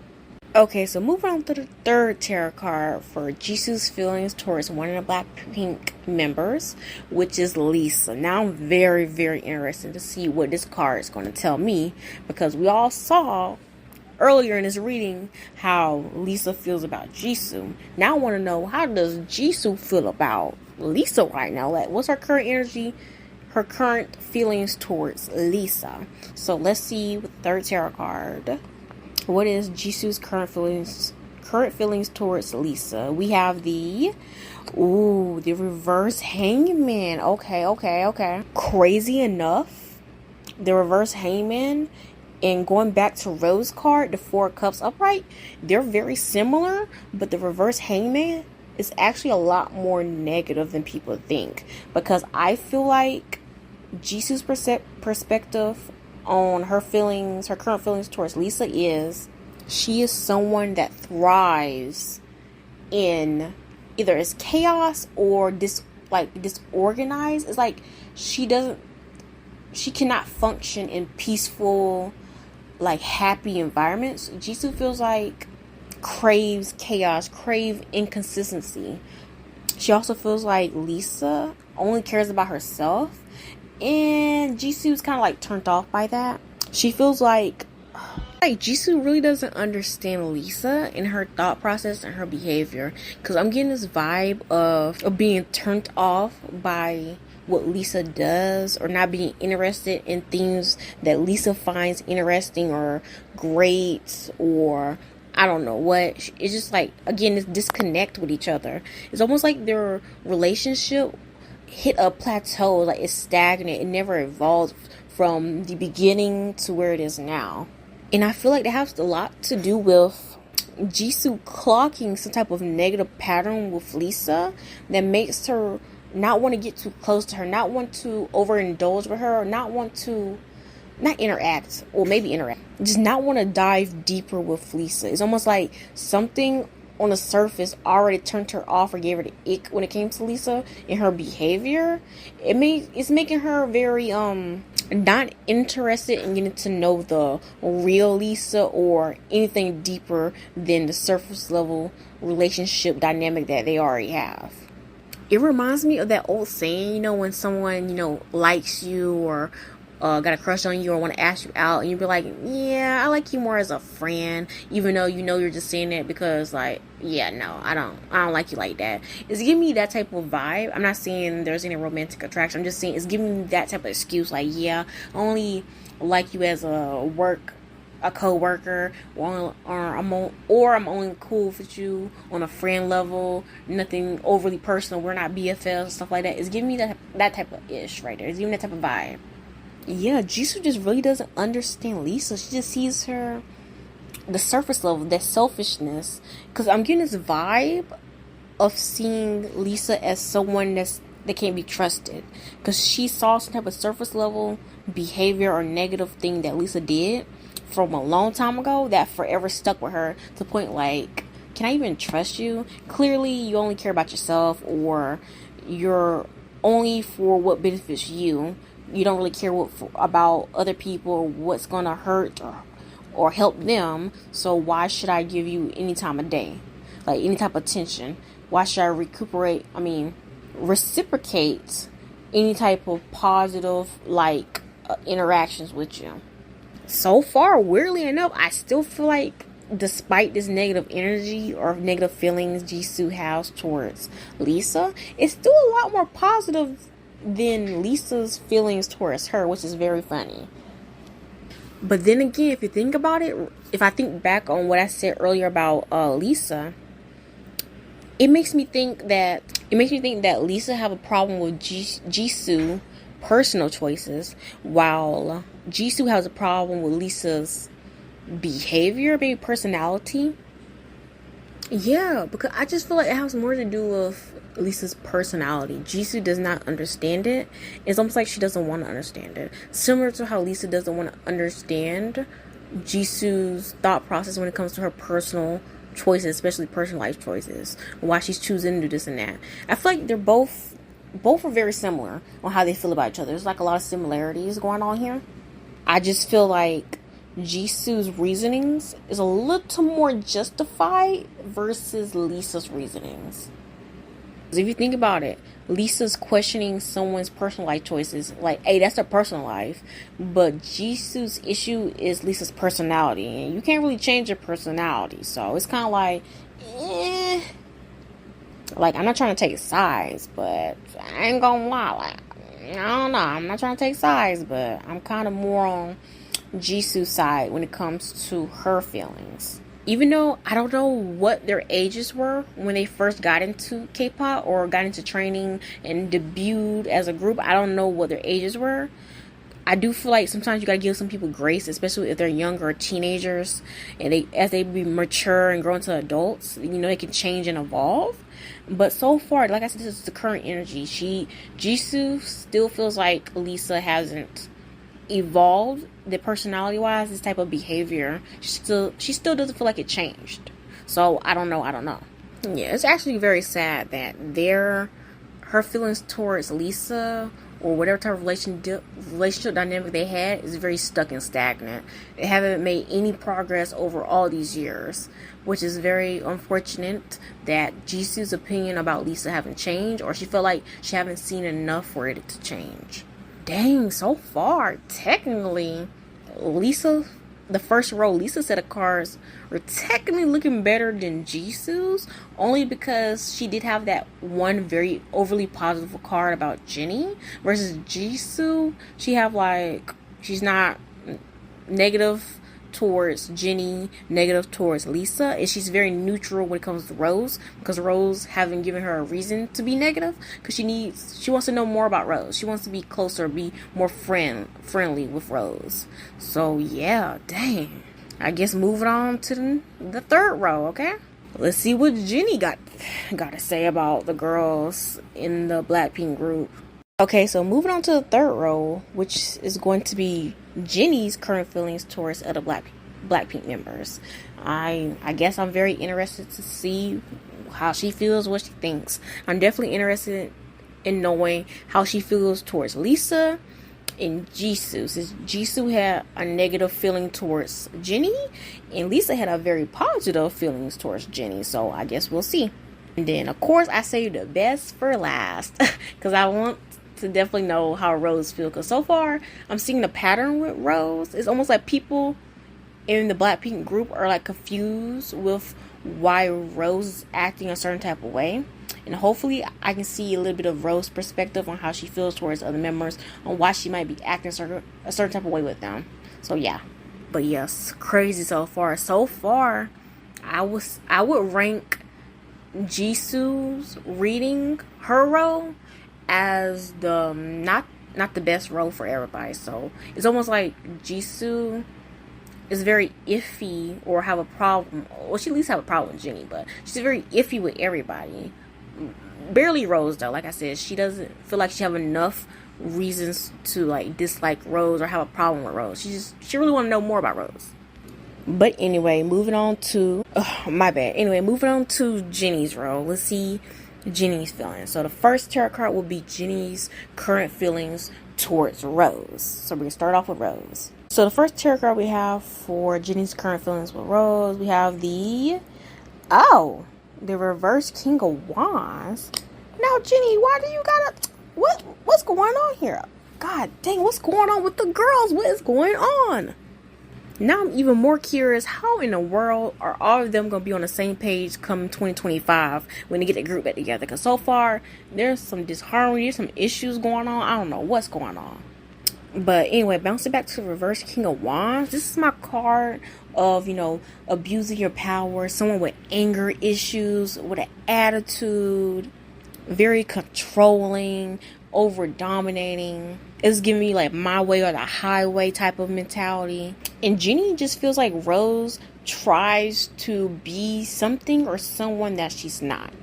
Okay, so moving on to the third tarot card for Jisoo's feelings towards one of the BLACKPINK members, which is Lisa. Now I'm very, very interested to see what this card is going to tell me, because we all saw earlier in this reading how Lisa feels about Jisoo. Now I want to know, how does Jisoo feel about Lisa right now? Like, what's her current energy, her current feelings towards Lisa. So let's see with the third tarot card. What is Jisoo's current feelings towards Lisa? We have the reverse hangman. Okay. Crazy enough, the reverse hangman and going back to Rose card, the 4 cups upright, they're very similar, but the reverse hangman is actually a lot more negative than people think, because I feel like Jisoo's perspective on her current feelings towards Lisa is she is someone that thrives in either as chaos or disorganized. It's like she cannot function in peaceful, like, happy environments. Jisoo feels like craves chaos, crave inconsistency. She also feels like Lisa only cares about herself, and Jisoo's kind of like turned off by that. She feels like Jisoo really doesn't understand Lisa and her thought process and her behavior, because I'm getting this vibe of being turned off by what Lisa does, or not being interested in things that Lisa finds interesting or great, or I don't know what. It's just like, again, this disconnect with each other. It's almost like their relationship hit a plateau, like it's stagnant. It never evolved from the beginning to where it is now. And I feel like that has a lot to do with Jisoo clocking some type of negative pattern with Lisa that makes her not want to get too close to her, not want to overindulge with her, or not interact, or maybe interact, just not want to dive deeper with Lisa. It's almost like something on the surface already turned her off or gave her the ick when it came to Lisa and her behavior. It's making her very not interested in getting to know the real Lisa or anything deeper than the surface level relationship dynamic that they already have. It reminds me of that old saying, when someone, likes you or got a crush on you or want to ask you out, and you be like, yeah, I like you more as a friend, even though you're just saying that because, like, yeah, no, I don't like you like that. It's giving me that type of vibe. I'm not saying there's any romantic attraction. I'm just saying it's giving me that type of excuse, like, yeah, I only like you as a co-worker, or I'm only cool with you on a friend level, nothing overly personal, we're not BFFs, stuff like that. It's giving me that type of ish right there. It's giving me that type of vibe. Yeah, Jisoo just really doesn't understand Lisa. She just sees her, the surface level, that selfishness. Because I'm getting this vibe of seeing Lisa as someone that can't be trusted. Because she saw some type of surface level behavior or negative thing that Lisa did from a long time ago that forever stuck with her, to the point like, can I even trust you? Clearly, you only care about yourself, or you're only for what benefits you. You don't really care about other people, or what's going to hurt or help them. So why should I give you any time of day? Like, any type of attention? Why should I reciprocate any type of positive, interactions with you? So far, weirdly enough, I still feel like, despite this negative energy or negative feelings Jisoo has towards Lisa, it's still a lot more positive than Lisa's feelings towards her, which is very funny. But then again, if you think about it, if I think back on what I said earlier about Lisa, it makes me think that Lisa have a problem with Jisoo personal choices, while Jisoo has a problem with Lisa's behavior, maybe personality. Yeah, because I just feel like it has more to do with Lisa's personality. Jisoo does not understand it. It's almost like she doesn't want to understand it. Similar to how Lisa doesn't want to understand Jisoo's thought process when it comes to her personal choices, especially personal life choices, why she's choosing to do this and that. I feel like they're both are very similar on how they feel about each other. There's like a lot of similarities going on here. I just feel like Jisoo's reasonings is a little more justified versus Lisa's reasonings. If you think about it, Lisa's questioning someone's personal life choices, like, hey, that's their personal life. But Jisoo's issue is Lisa's personality, and you can't really change your personality. So it's kind of like, Like, I'm not trying to take sides, but I ain't gonna lie, I don't know. I'm not trying to take sides, but I'm kind of more on Jisoo's side when it comes to her feelings. Even though I don't know what their ages were when they first got into K-pop or got into training and debuted as a group, I don't know what their ages were. I do feel like sometimes you gotta give some people grace, especially if they're younger or teenagers, and as they be mature and grow into adults, they can change and evolve. But so far, like I said, this is the current energy. Jisoo still feels like Lisa hasn't evolved the personality wise, this type of behavior. She still doesn't feel like it changed. So I don't know. Yeah, it's actually very sad that her feelings towards Lisa or whatever type of relationship dynamic they had is very stuck and stagnant. They haven't made any progress over all these years, which is very unfortunate that Jisoo's opinion about Lisa haven't changed, or she felt like she haven't seen enough for it to change. Dang, so far, technically, the first row, Lisa's set of cards were technically looking better than Jisoo's, only because she did have that one very overly positive card about Jennie, versus Jisoo, she's not negative towards Jennie, negative towards Lisa, and she's very neutral when it comes to Rose, because Rose haven't given her a reason to be negative, because she wants to know more about Rose. She wants to be closer, be more friendly with Rose. So yeah, dang. I guess moving on to the third row, okay? Let's see what Jennie got to say about the girls in the Blackpink group. Okay, so moving on to the third row, which is going to be Jennie's current feelings towards other Blackpink members. I guess I'm very interested to see how she feels, what she thinks. I'm definitely interested in knowing how she feels towards Lisa and Jisoo, since Jisoo had a negative feeling towards Jennie and Lisa had a very positive feelings towards Jennie. So I guess we'll see. And then of course I saved the best for last because I want to definitely know how Rose feels, because so far I'm seeing the pattern with Rose. It's almost like people in the Blackpink group are like confused with why Rose is acting a certain type of way, and hopefully I can see a little bit of Rose's perspective on how she feels towards other members, on why she might be acting a certain type of way with them. So yeah, but yes, crazy so far. I would rank Jisoo's reading her role as the not the best role for everybody. So it's almost like Jisoo is very iffy, or have a problem, or she at least have a problem with Jennie, but she's very iffy with everybody. Barely Rose though. Like I said, she doesn't feel like she have enough reasons to like dislike Rose or have a problem with Rose. She really want to know more about Rose. But anyway, moving on to Jennie's role. Let's see Jennie's feelings. So the first tarot card will be Jennie's current feelings towards Rose. So we're gonna start off with Rose. So the first tarot card we have for Jennie's current feelings with Rose, we have the reverse King of Wands. Now Jennie, why do you gotta what's going on here? God dang, what's going on with the girls? What is going on? Now I'm even more curious, how in the world are all of them going to be on the same page come 2025 when they get the group back together? Because so far, there's some disharmony, there's some issues going on. I don't know what's going on. But anyway, bouncing back to the reverse King of Wands. This is my card of, abusing your power. Someone with anger issues, with an attitude, very controlling, over dominating. It's giving me like my way or the highway type of mentality. And Jennie just feels like Rose tries to be something or someone that she's not.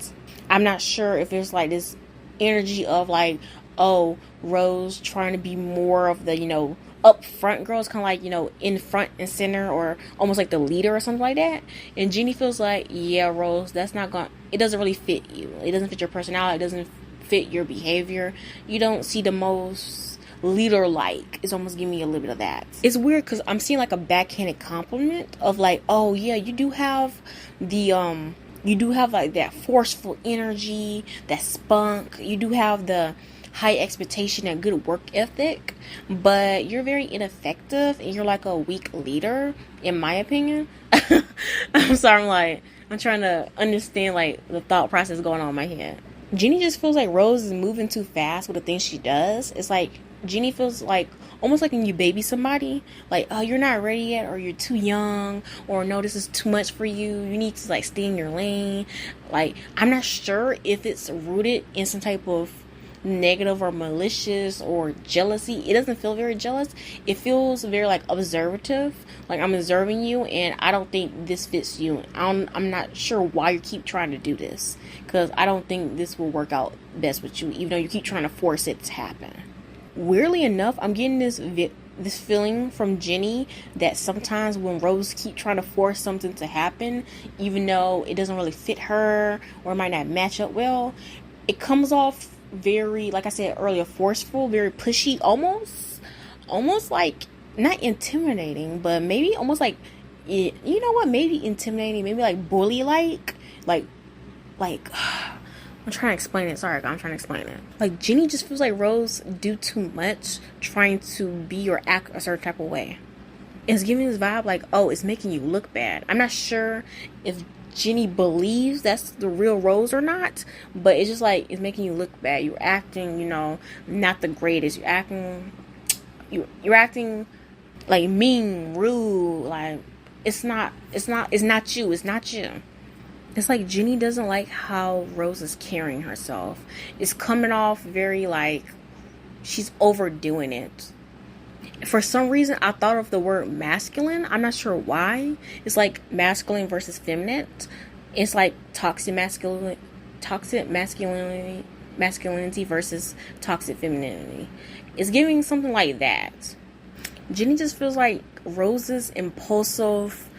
I'm not sure if there's like this energy of like, oh, Rose trying to be more of the, up front girls, kind of like, in front and center, or almost like the leader or something like that. And Jennie feels like, yeah, Rose, it doesn't really fit you. It doesn't fit your personality. It doesn't fit your behavior. You don't see the most leader-like. It's almost giving me a little bit of that. It's weird because I'm seeing like a backhanded compliment of like, oh yeah, you do have like that forceful energy, that spunk. You do have the high expectation and good work ethic, but you're very ineffective and you're like a weak leader, in my opinion. I'm sorry, I'm trying to understand like the thought process going on in my head. Jennie just feels like Rose is moving too fast with the things she does. It's like Jennie feels like almost like when you baby somebody, like, oh, you're not ready yet, or you're too young, or no, this is too much for you. You need to like stay in your lane. Like, I'm not sure if it's rooted in some type of negative or malicious or jealousy. It doesn't feel very jealous. It feels very like observative. Like, I'm observing you and I don't think this fits you. I'm not sure why you keep trying to do this, because I don't think this will work out best with you, even though you keep trying to force it to happen. Weirdly enough, I'm getting this feeling from Jennie that sometimes when Rose keep trying to force something to happen, even though it doesn't really fit her or it might not match up well, it comes off very, like I said earlier, forceful, very pushy, almost like not intimidating, but maybe almost like, you know what, maybe intimidating, maybe like bully like I'm trying to explain it. Sorry, I'm trying to explain it. Like, Jennie just feels like Rose do too much trying to be or act a certain type of way. It's giving this vibe like, oh, it's making you look bad. I'm not sure if Jennie believes that's the real Rose or not, but it's just like, it's making you look bad. You're acting, you know, not the greatest. You're acting like mean, rude. Like, it's not you. It's like Jennie doesn't like how Rose is carrying herself. It's coming off very like she's overdoing it. For some reason, I thought of the word masculine. I'm not sure why. It's like masculine versus feminine. It's like toxic masculinity versus toxic femininity. It's giving something like that. Jennie just feels like Rose's impulsive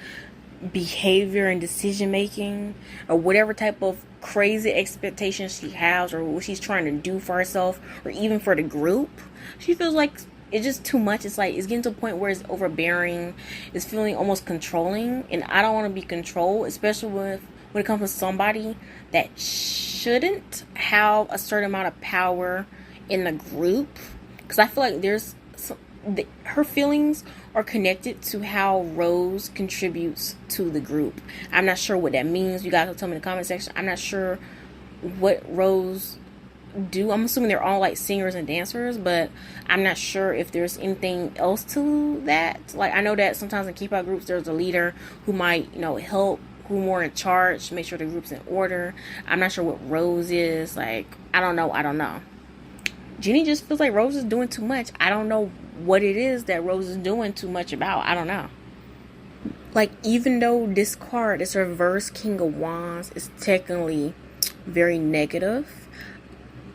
behavior and decision making, or whatever type of crazy expectations she has, or what she's trying to do for herself, or even for the group, she feels like it's just too much. It's like it's getting to a point where it's overbearing. It's feeling almost controlling, and I don't want to be controlled, especially when it comes to somebody that shouldn't have a certain amount of power in the group, because I feel like there's her feelings are connected to how Rose contributes to the group. I'm not sure what that means. You guys will tell me in the comment section. I'm not sure what Rose do. I'm assuming they're all like singers and dancers, but I'm not sure if there's anything else to that. Like, I know that sometimes in K-pop groups there's a leader who might, you know, help, who more in charge, make sure the group's in order. I'm not sure what Rose is. Like, I don't know. Jennie just feels like Rose is doing too much. I don't know what it is that Rose is doing too much about. I don't know. Like, even though this card, this reverse King of Wands, is technically very negative,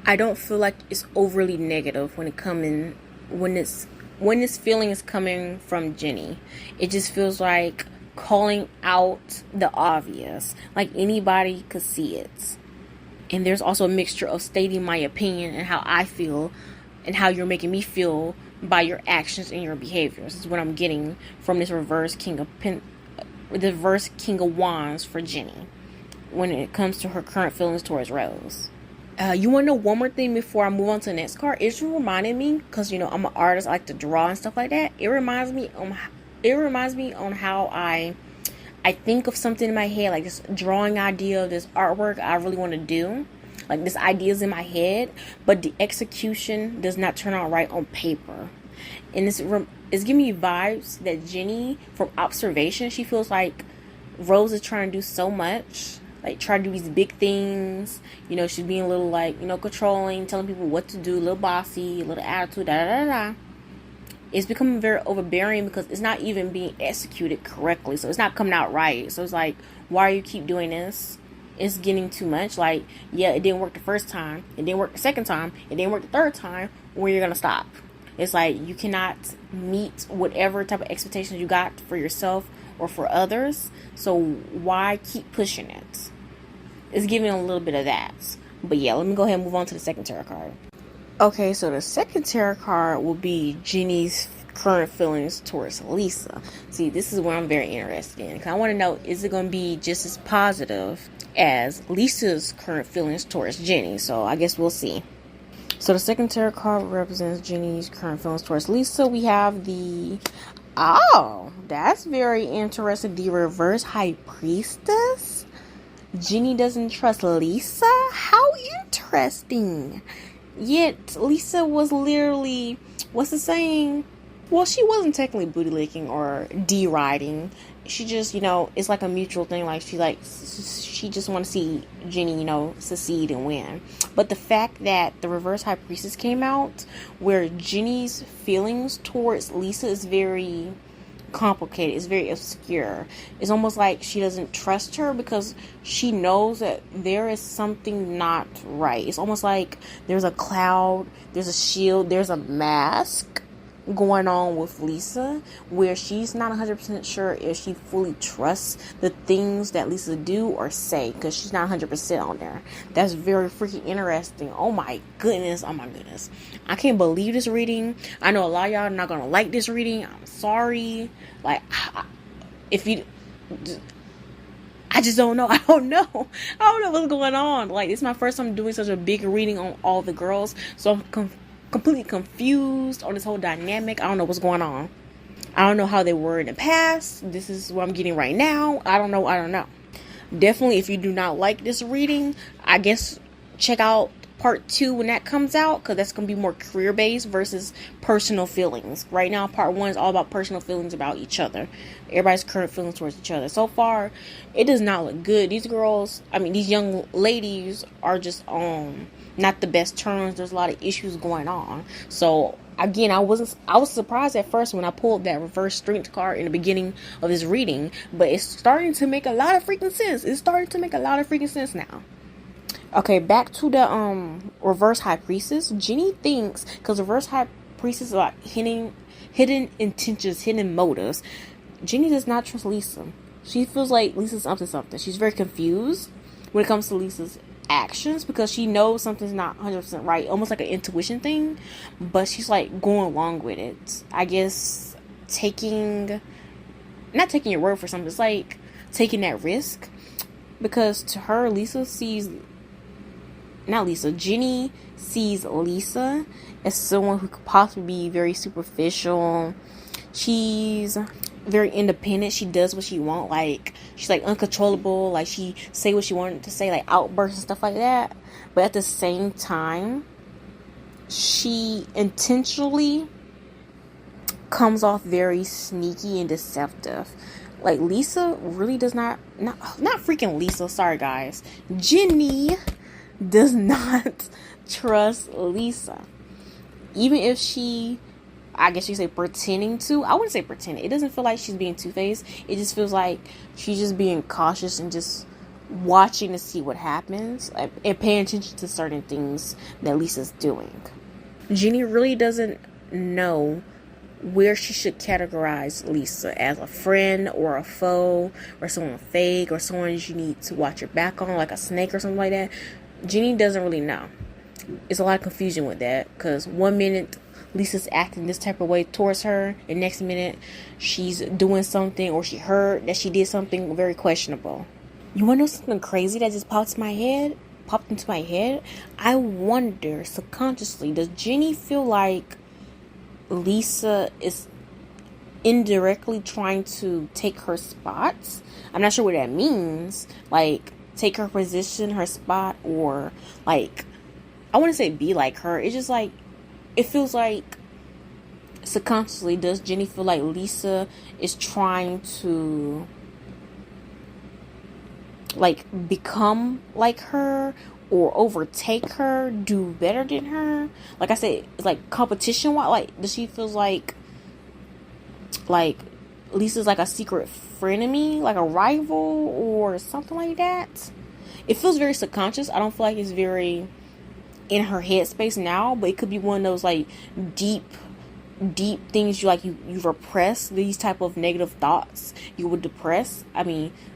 I don't feel like it's overly negative when this feeling is coming from Jennie. It just feels like calling out the obvious, like anybody could see it. And there's also a mixture of stating my opinion and how I feel and how you're making me feel by your actions and your behaviors. This is what I'm getting from this reverse King of Wands for Jennie when it comes to her current feelings towards Rose. You want to know one more thing before I move on to the next card? It reminded me, because, you know, I'm an artist, I like to draw and stuff like that. It reminds me on how I think of something in my head, like this drawing idea of this artwork I really want to do. Like, this idea is in my head, but the execution does not turn out right on paper. And it's giving me vibes that Jennie, from observation, she feels like Rose is trying to do so much. Like, try to do these big things. You know, she's being a little, like, you know, controlling, telling people what to do, a little bossy, a little attitude, da-da-da-da. It's becoming very overbearing because it's not even being executed correctly. So it's not coming out right. So it's like, why do you keep doing this? It's getting too much. Like, yeah, it didn't work the first time. It didn't work the second time. It didn't work the third time. When you're going to stop? It's like, you cannot meet whatever type of expectations you got for yourself or for others. So why keep pushing it? It's giving a little bit of that. But yeah, let me go ahead and move on to the second tarot card. Okay, so the second tarot card will be Jennie's current feelings towards Lisa. See, this is where I'm very interested in. Because I want to know, is it going to be just as positive as Lisa's current feelings towards Jennie? So I guess we'll see. So the second tarot card represents Jennie's current feelings towards Lisa. We have that's very interesting. The reverse High Priestess. Jennie doesn't trust Lisa? How interesting. interesting. Yet Lisa was literally, what's the saying? Well, she wasn't technically booty licking or deriding. She just, it's like a mutual thing. Like she just want to see Jennie, succeed and win. But the fact that the reverse high priestess came out, where Jennie's feelings towards Lisa is very complicated, it's very obscure. It's almost like she doesn't trust her because she knows that there is something not right. It's almost like there's a cloud, there's a shield, there's a mask going on with Lisa, where she's not 100% sure if she fully trusts the things that Lisa do or say, because she's not 100% on there. That's very freaking interesting. Oh my goodness. I can't believe this reading. I know a lot of y'all are not gonna like this reading. I'm sorry. Like, if you, I just don't know. I don't know what's going on. Like, it's my first time doing such a big reading on all the girls, so I'm completely confused on this whole dynamic. I don't know what's going on. I don't know how they were in the past. This is what I'm getting right now. I don't know. Definitely, if you do not like this reading, I guess check out part 2 when that comes out, because that's going to be more career based versus personal feelings. Right now, part 1 is all about personal feelings about each other. Everybody's current feelings towards each other. So far, it does not look good. These young ladies are just not the best terms. There's a lot of issues going on. So again, I was surprised at first when I pulled that reverse strength card in the beginning of this reading, but it's starting to make a lot of freaking sense. Now. Okay, back to the reverse high priestess. Jennie thinks, because reverse high priestess is like hidden intentions, hidden motives. Jennie does not trust Lisa. She feels like Lisa's up to something. She's very confused when it comes to Lisa's actions, because she knows something's not 100% right, almost like an intuition thing, but she's like going along with it. I guess not taking your word for something, it's like taking that risk, because to her, Jennie sees Lisa as someone who could possibly be very superficial. She's very independent. She does what she wants. Like, she's like uncontrollable. Like, she say what she wanted to say, like outbursts and stuff like that. But at the same time, she intentionally comes off very sneaky and deceptive. Like, Lisa really does not freaking Lisa. Sorry, guys. Jennie does not trust Lisa. Even if she, I guess you say pretending to. I wouldn't say pretending. It doesn't feel like she's being two-faced. It just feels like she's just being cautious and just watching to see what happens, and paying attention to certain things that Lisa's doing. Jennie really doesn't know where she should categorize Lisa, as a friend or a foe or someone fake or someone you need to watch your back on, like a snake or something like that. Jennie doesn't really know. It's a lot of confusion with that, because one minute Lisa's acting this type of way towards her, and next minute she's doing something, or she heard that she did something very questionable. You want to know something crazy that just popped into my head? I wonder, subconsciously, does Jennie feel like Lisa is indirectly trying to take her spots? I'm not sure what that means. Like, take her position, her spot, or like, I wouldn't say be like her. It's just like, it feels like subconsciously, does Jennie feel like Lisa is trying to like become like her, or overtake her, do better than her? Like I said, it's like competition. Like, does she feels like Lisa's like a secret frenemy, like a rival or something like that? It feels very subconscious. I don't feel like it's very in her headspace now, but it could be one of those like deep things you repress. These type of negative thoughts you would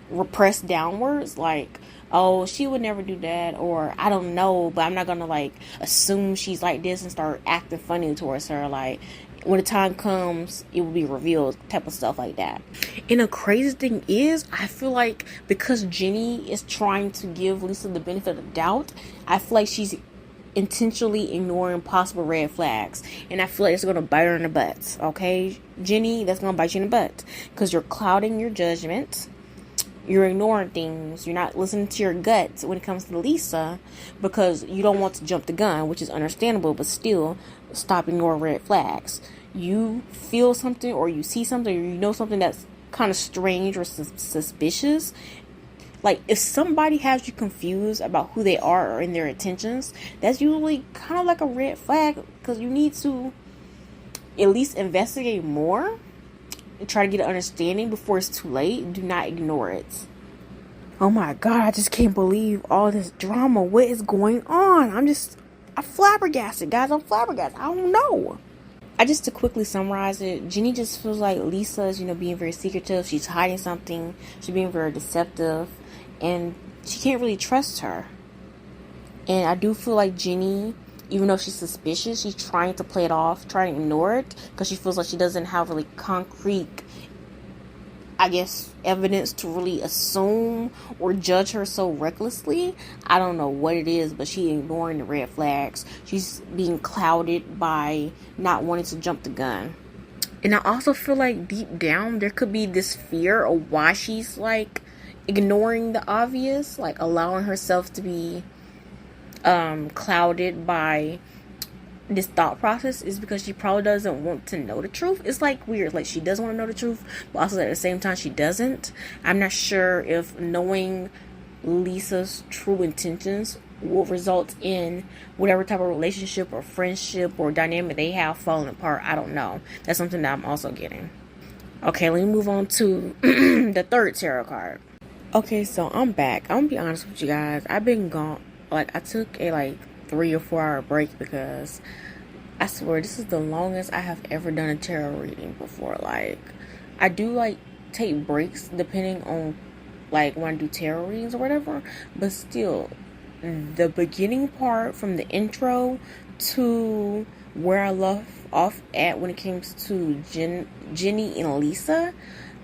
repress downwards, like, oh, she would never do that, or I don't know, but I'm not gonna like assume she's like this and start acting funny towards her. Like, when the time comes, it will be revealed, type of stuff like that. And the crazy thing is, I feel like because Jennie is trying to give Lisa the benefit of the doubt, I feel like she's intentionally ignoring possible red flags, and I feel like it's gonna bite her in the butt. Okay, Jennie, that's gonna bite you in the butt, because you're clouding your judgment. you're ignoring things. You're not listening to your gut when it comes to Lisa because you don't want to jump the gun, which is understandable, but still stop ignoring red flags. You feel something or you see something or you know something that's kind of strange or suspicious. Like, if somebody has you confused about who they are or in their intentions, that's usually kind of like a red flag, because you need to at least investigate more and try to get an understanding before it's too late. Do not ignore it. Oh my God, I just can't believe all this drama. What is going on? I'm flabbergasted, guys. I'm flabbergasted. I don't know. To quickly summarize it, Jennie just feels like Lisa is, being very secretive. She's hiding something. She's being very deceptive. And she can't really trust her. And I do feel like Jennie, even though she's suspicious, she's trying to play it off, trying to ignore it, because she feels like she doesn't have really concrete, evidence to really assume or judge her so recklessly. I don't know what it is, but she's ignoring the red flags. She's being clouded by not wanting to jump the gun. And I also feel like deep down there could be this fear of why she's like ignoring the obvious, like allowing herself to be clouded by this thought process, is because she probably doesn't want to know the truth. It's like weird, like she doesn't want to know the truth, but also at the same time she doesn't. I'm not sure if knowing Lisa's true intentions will result in whatever type of relationship or friendship or dynamic they have falling apart. I don't know. That's something that I'm also getting. Okay, let me move on to the third tarot card. Okay, so I'm back. I'm gonna be honest with you guys. I've been gone. Like, I took a 3 or 4 hour break because I swear this is the longest I have ever done a tarot reading before. Like, I do take breaks depending on when I do tarot readings or whatever, but still, the beginning part from the intro to where I left off at when it comes to Jennie and Lisa,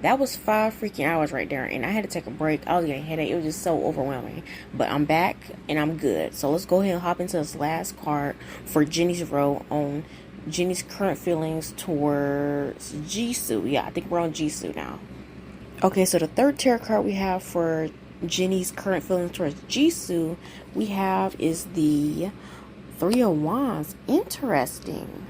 that was 5 freaking hours right there, and I had to take a break. I was getting a headache. It was just so overwhelming. But I'm back, and I'm good. So let's go ahead and hop into this last card for Jennie's row on Jennie's current feelings towards Jisoo. Yeah, I think we're on Jisoo now. Okay, so the third tarot card we have for Jennie's current feelings towards Jisoo is the 3 of Wands. Interesting.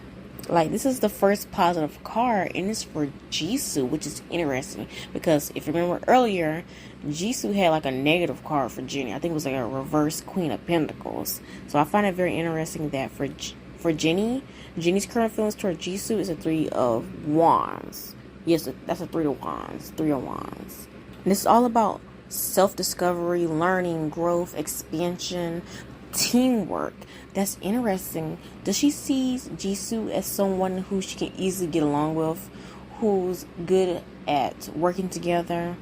This is the first positive card, and it's for Jisoo, which is interesting because if you remember earlier, Jisoo had a negative card for Jennie. I think it was a reverse Queen of Pentacles. So I find it very interesting that for Jennie's current feelings toward Jisoo is a 3 of Wands. Yes, that's a 3 of Wands. 3 of Wands. And this is all about self-discovery, learning, growth, expansion, teamwork. That's interesting. Does she see Jisoo as someone who she can easily get along with, who's good at working together?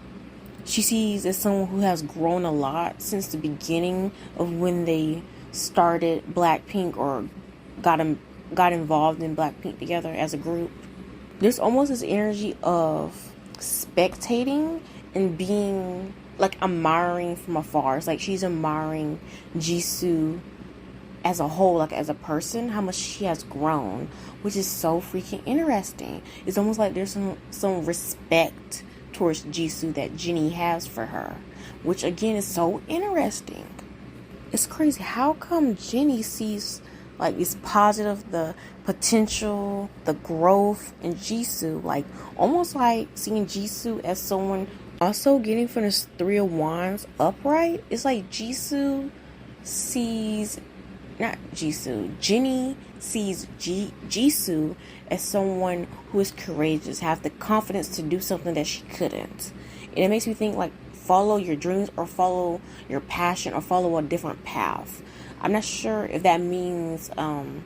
She sees as someone who has grown a lot since the beginning of when they started BLACKPINK or got involved in BLACKPINK together as a group. There's almost this energy of spectating and being admiring from afar. It's like she's admiring Jisoo as a whole, as a person, how much she has grown, which is so freaking interesting. It's almost like there's some respect towards Jisoo that Jennie has for her, which again is so interesting. It's crazy. How come Jennie sees this positive, the potential, the growth in Jisoo, almost seeing Jisoo as someone also getting from this 3 of Wands upright. It's like Jennie sees Jisoo as someone who is courageous, have the confidence to do something that she couldn't. And it makes me think follow your dreams or follow your passion or follow a different path. I'm not sure if that means I'm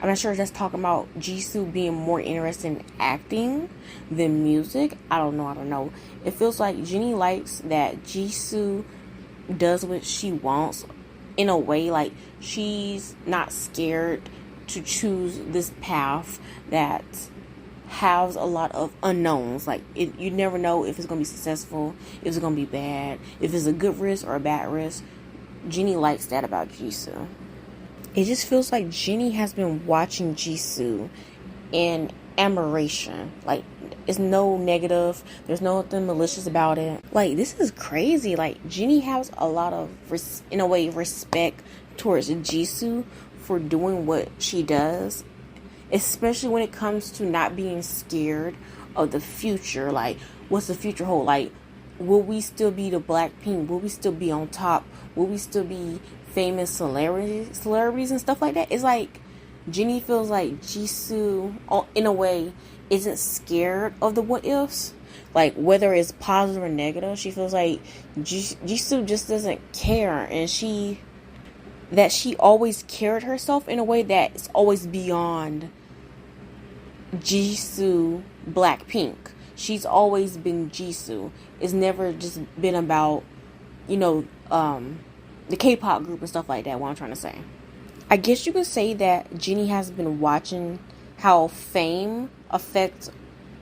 not sure if that's talking about Jisoo being more interested in acting than music. I don't know. It feels like Jennie likes that Jisoo does what she wants in a way. She's not scared to choose this path that has a lot of unknowns. You never know if it's going to be successful, if it's going to be bad, if it's a good risk or a bad risk. Jennie likes that about Jisoo. It just feels like Jennie has been watching Jisoo and admiration. Like, it's no negative. There's nothing malicious about it. Like, this is crazy. Like, Jennie has a lot of, in a way, respect towards Jisoo for doing what she does, especially when it comes to not being scared of the future. Like, what's the future hold? Like, will we still be the Blackpink? Will we still be on top? Will we still be famous celebrities and stuff like that? It's like Jennie feels like Jisoo, in a way, isn't scared of the what ifs. Like, whether it's positive or negative, she feels like Jisoo just doesn't care, and she always carried herself in a way that's always beyond Jisoo Blackpink. She's always been Jisoo. It's never just been about, the K-pop group and stuff like that, what I'm trying to say. I guess you could say that Jennie has been watching how fame affects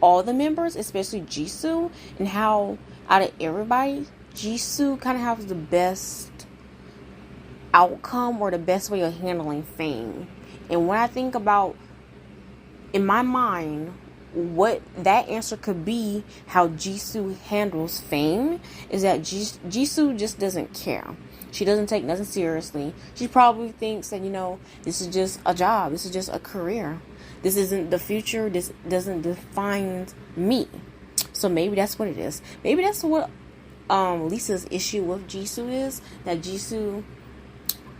all the members, especially Jisoo, and how out of everybody, Jisoo kind of has the best outcome or the best way of handling fame. And when I think about, in my mind, what that answer could be, how Jisoo handles fame, is that Jisoo just doesn't care. She doesn't take nothing seriously. She probably thinks that, this is just a job. This is just a career. This isn't the future. This doesn't define me. So maybe that's what it is. Maybe that's what Lisa's issue with Jisoo is. That Jisoo,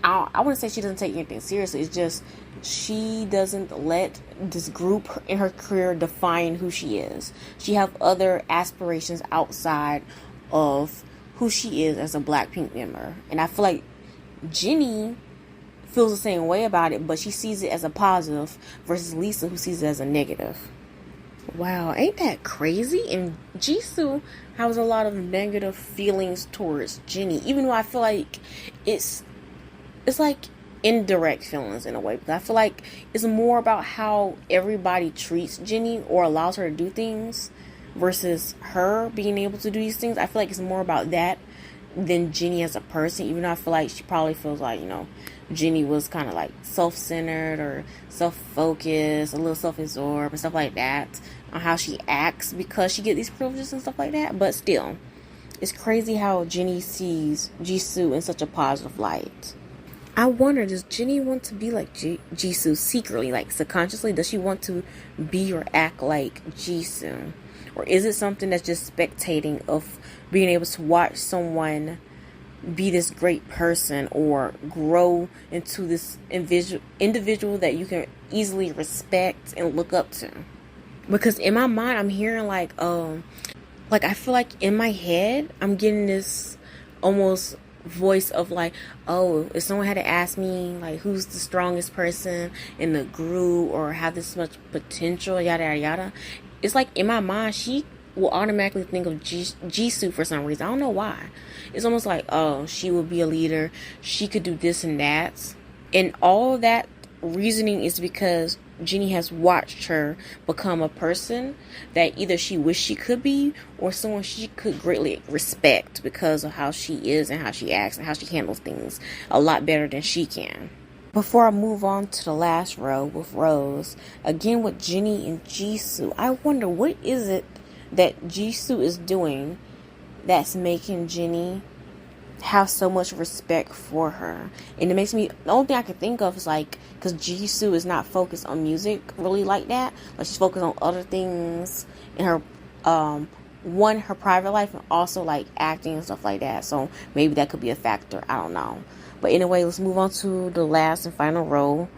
I wouldn't say she doesn't take anything seriously. It's just she doesn't let this group in her career define who she is. She have other aspirations outside of who she is as a Blackpink member. And I feel like Jennie feels the same way about it, but she sees it as a positive versus Lisa, who sees it as a negative. Wow, ain't that crazy? And Jisoo has a lot of negative feelings towards Jennie, even though I feel like it's like indirect feelings in a way, because I feel like it's more about how everybody treats Jennie or allows her to do things versus her being able to do these things. I feel like it's more about that than Jennie as a person, even though I feel like she probably feels like, Jennie was kind of like self-centered or self-focused, a little self-absorbed and stuff like that, on how she acts because she get these privileges and stuff like that. But still, it's crazy how Jennie sees Jisoo in such a positive light. I wonder, does Jennie want to be like Jisoo secretly, like subconsciously? Does she want to be or act like Jisoo? Or is it something that's just spectating of being able to watch someone be this great person or grow into this individual that you can easily respect and look up to? Because in my mind, I'm hearing like I feel like in my head, I'm getting this almost voice of like, oh, if someone had to ask me like who's the strongest person in the group or have this much potential, yada yada yada, it's like in my mind she will automatically think of Jisoo for some reason. I don't know why. It's almost like, oh, she would be a leader, she could do this and that, and all that reasoning is because Jennie has watched her become a person that either she wished she could be or someone she could greatly respect because of how she is and how she acts and how she handles things a lot better than she can. Before I move on to the last row with Rose, again with Jennie and Jisoo, I wonder what is it that Jisoo is doing that's making Jennie have so much respect for her. And it makes me, the only thing I can think of is like, because Jisoo is not focused on music really like that, like she's focused on other things in her her private life, and also like acting and stuff like that. So maybe that could be a factor, I don't know. But anyway, let's move on to the last and final row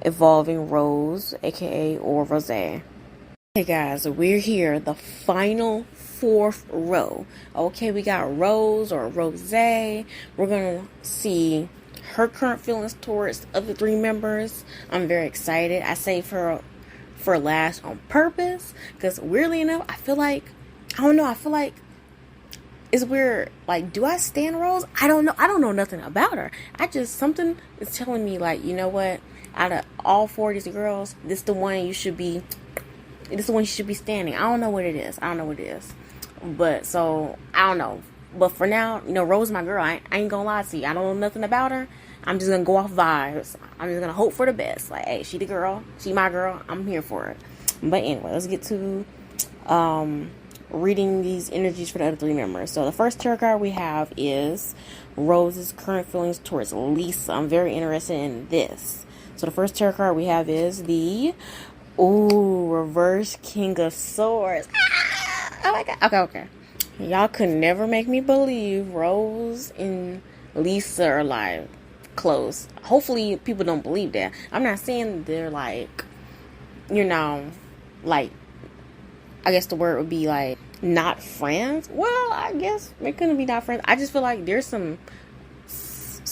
involving Rose, aka or Rose. Hey guys, we're here, the final fourth row. Okay, we got Rose or Rose. We're gonna see her current feelings towards the other three members. I'm very excited. I saved her for last on purpose because weirdly enough, I feel like it's weird. Like, do I stand Rose? I don't know nothing about her. Something is telling me like, you know what? Out of all 4 of these girls, this is the one you should be standing. I don't know what it is. But so I don't know. But for now, Rose is my girl. I ain't gonna lie to you. I don't know nothing about her. I'm just gonna go off vibes. I'm just gonna hope for the best. Like, hey, she the girl. She my girl. I'm here for it. But anyway, let's get to reading these energies for the other 3 members. So the first tarot card we have is Rose's current feelings towards Lisa. I'm very interested in this. So the first tarot card we have is the reverse King of Swords. Oh my god. Okay. Y'all could never make me believe Rose and Lisa are like close. Hopefully people don't believe that. I'm not saying they're like, like, I guess the word would be like not friends. Well, I guess they couldn't be not friends. I just feel like there's some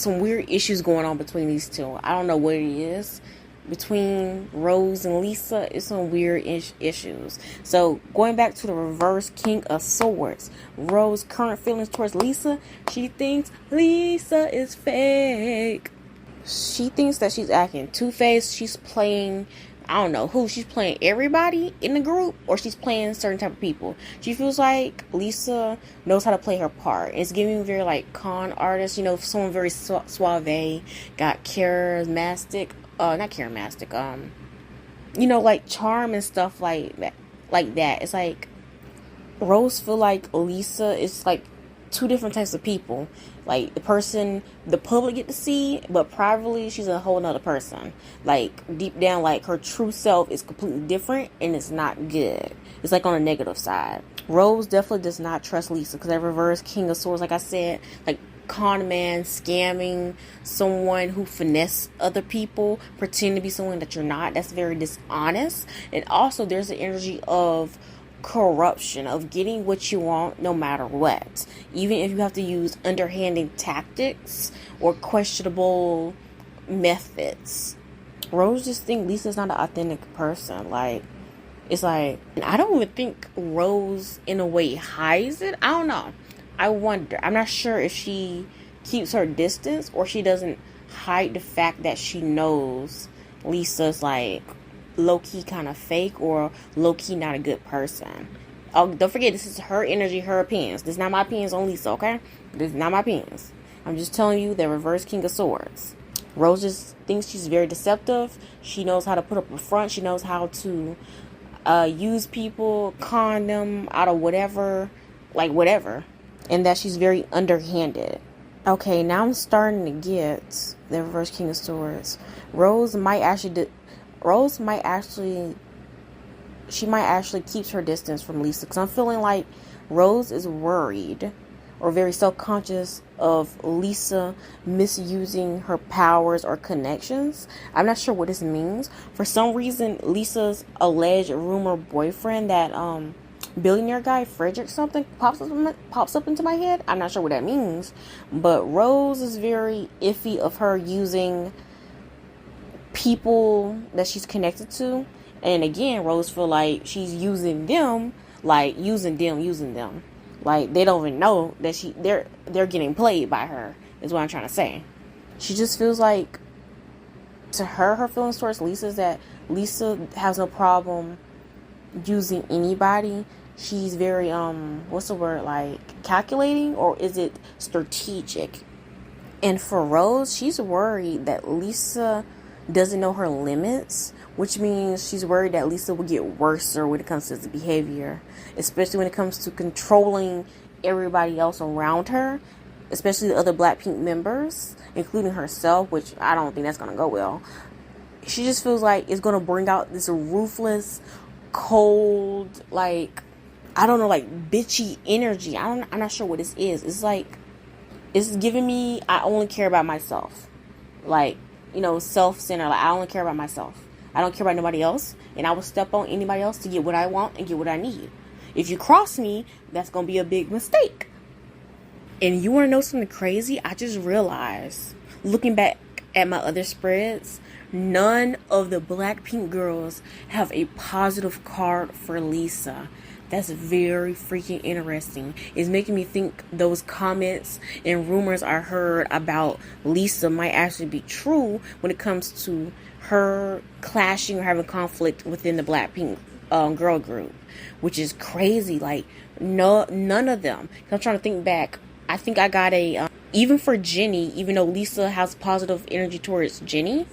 weird issues going on between these two. I don't know what it is. Between Rose and Lisa, it's some weird issues. So going back to the reverse King of Swords, Rose's current feelings towards Lisa, she thinks Lisa is fake. She thinks that she's acting two-faced. She's playing, I don't know who. She's playing everybody in the group, or she's playing certain type of people. She feels like Lisa knows how to play her part. It's giving very like con artist, someone very suave, got charismatic. Not charismatic, like charm and stuff like that. It's like Rose feel like Lisa is like 2 different types of people. Like the person the public get to see, but privately she's a whole nother person. Like deep down, like her true self is completely different, and it's not good. It's like on a negative side. Rose definitely does not trust Lisa, because that reverse King of Swords, like I said, like con man, scamming, someone who finesse other people, pretend to be someone that you're not. That's very dishonest. And also there's the energy of corruption, of getting what you want no matter what, even if you have to use underhanded tactics or questionable methods. Rose just think Lisa's not an authentic person. Like, it's like, I don't even think Rose in a way hides it. I don't know. I wonder. I'm not sure if she keeps her distance or she doesn't hide the fact that she knows Lisa's like low-key kind of fake or low-key not a good person. Oh, don't forget, this is her energy, her opinions. This is not my opinions on Lisa, okay? This is not my opinions. I'm just telling you the reverse King of Swords. Rose just thinks she's very deceptive. She knows how to put up a front. She knows how to use people, con them out of whatever. And that she's very underhanded. Okay, now I'm starting to get the reverse King of Swords. Rose might actually keeps her distance from Lisa, because I'm feeling like Rose is worried or very self-conscious of Lisa misusing her powers or connections. I'm not sure what this means. For some reason, Lisa's alleged rumor boyfriend, that billionaire guy, Frederick something, pops up into my head. I'm not sure what that means, but Rose is very iffy of her using people that she's connected to. And again, Rose feel like she's using them, like using them. Like they don't even know that they're getting played by her, is what I'm trying to say. She just feels like, to her feelings towards Lisa is that Lisa has no problem using anybody. She's very like calculating, or is it strategic? And for Rose, she's worried that Lisa doesn't know her limits, which means she's worried that Lisa will get worse when it comes to the behavior, especially when it comes to controlling everybody else around her, especially the other Blackpink members, including herself, which I don't think that's going to go well. She just feels like it's going to bring out this ruthless, cold, like, I don't know, like bitchy energy. I'm not sure what this is. It's like, it's giving me, I only care about myself. Like, self-centered. Like, I only care about myself. I don't care about nobody else. And I will step on anybody else to get what I want and get what I need. If you cross me, that's going to be a big mistake. And you want to know something crazy? I just realized, looking back at my other spreads, none of the Blackpink girls have a positive card for Lisa. That's very freaking interesting. It's making me think those comments and rumors I heard about Lisa might actually be true when it comes to her clashing or having conflict within the Blackpink girl group, which is crazy. Like, none of them. I'm trying to think back. I think I got even for Jennie, even though Lisa has positive energy towards Jennie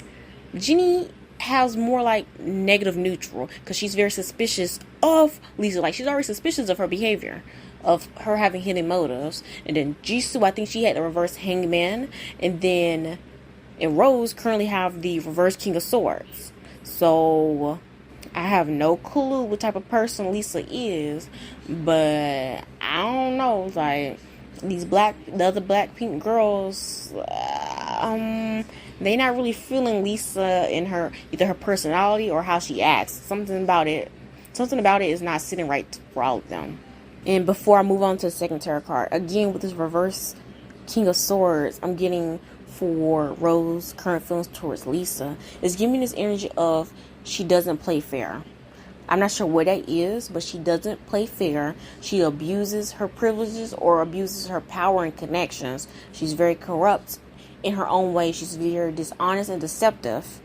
has more like negative neutral, because she's very suspicious of Lisa. Like, she's already suspicious of her behavior, of her having hidden motives. And then Jisoo, I think she had the reverse hangman. And then and Rose currently have the reverse King of Swords. So I have no clue what type of person Lisa is, but I don't know. Like, the other Blackpink girls, they not really feeling Lisa in her, either her personality or how she acts. Something about it is not sitting right for all of them. And before I move on to the second tarot card, again with this reverse King of Swords, I'm getting for Rose current feelings towards Lisa. It's giving me this energy of she doesn't play fair. I'm not sure what that is, but she doesn't play fair. She abuses her privileges or abuses her power and connections. She's very corrupt in her own way. She's very dishonest and deceptive.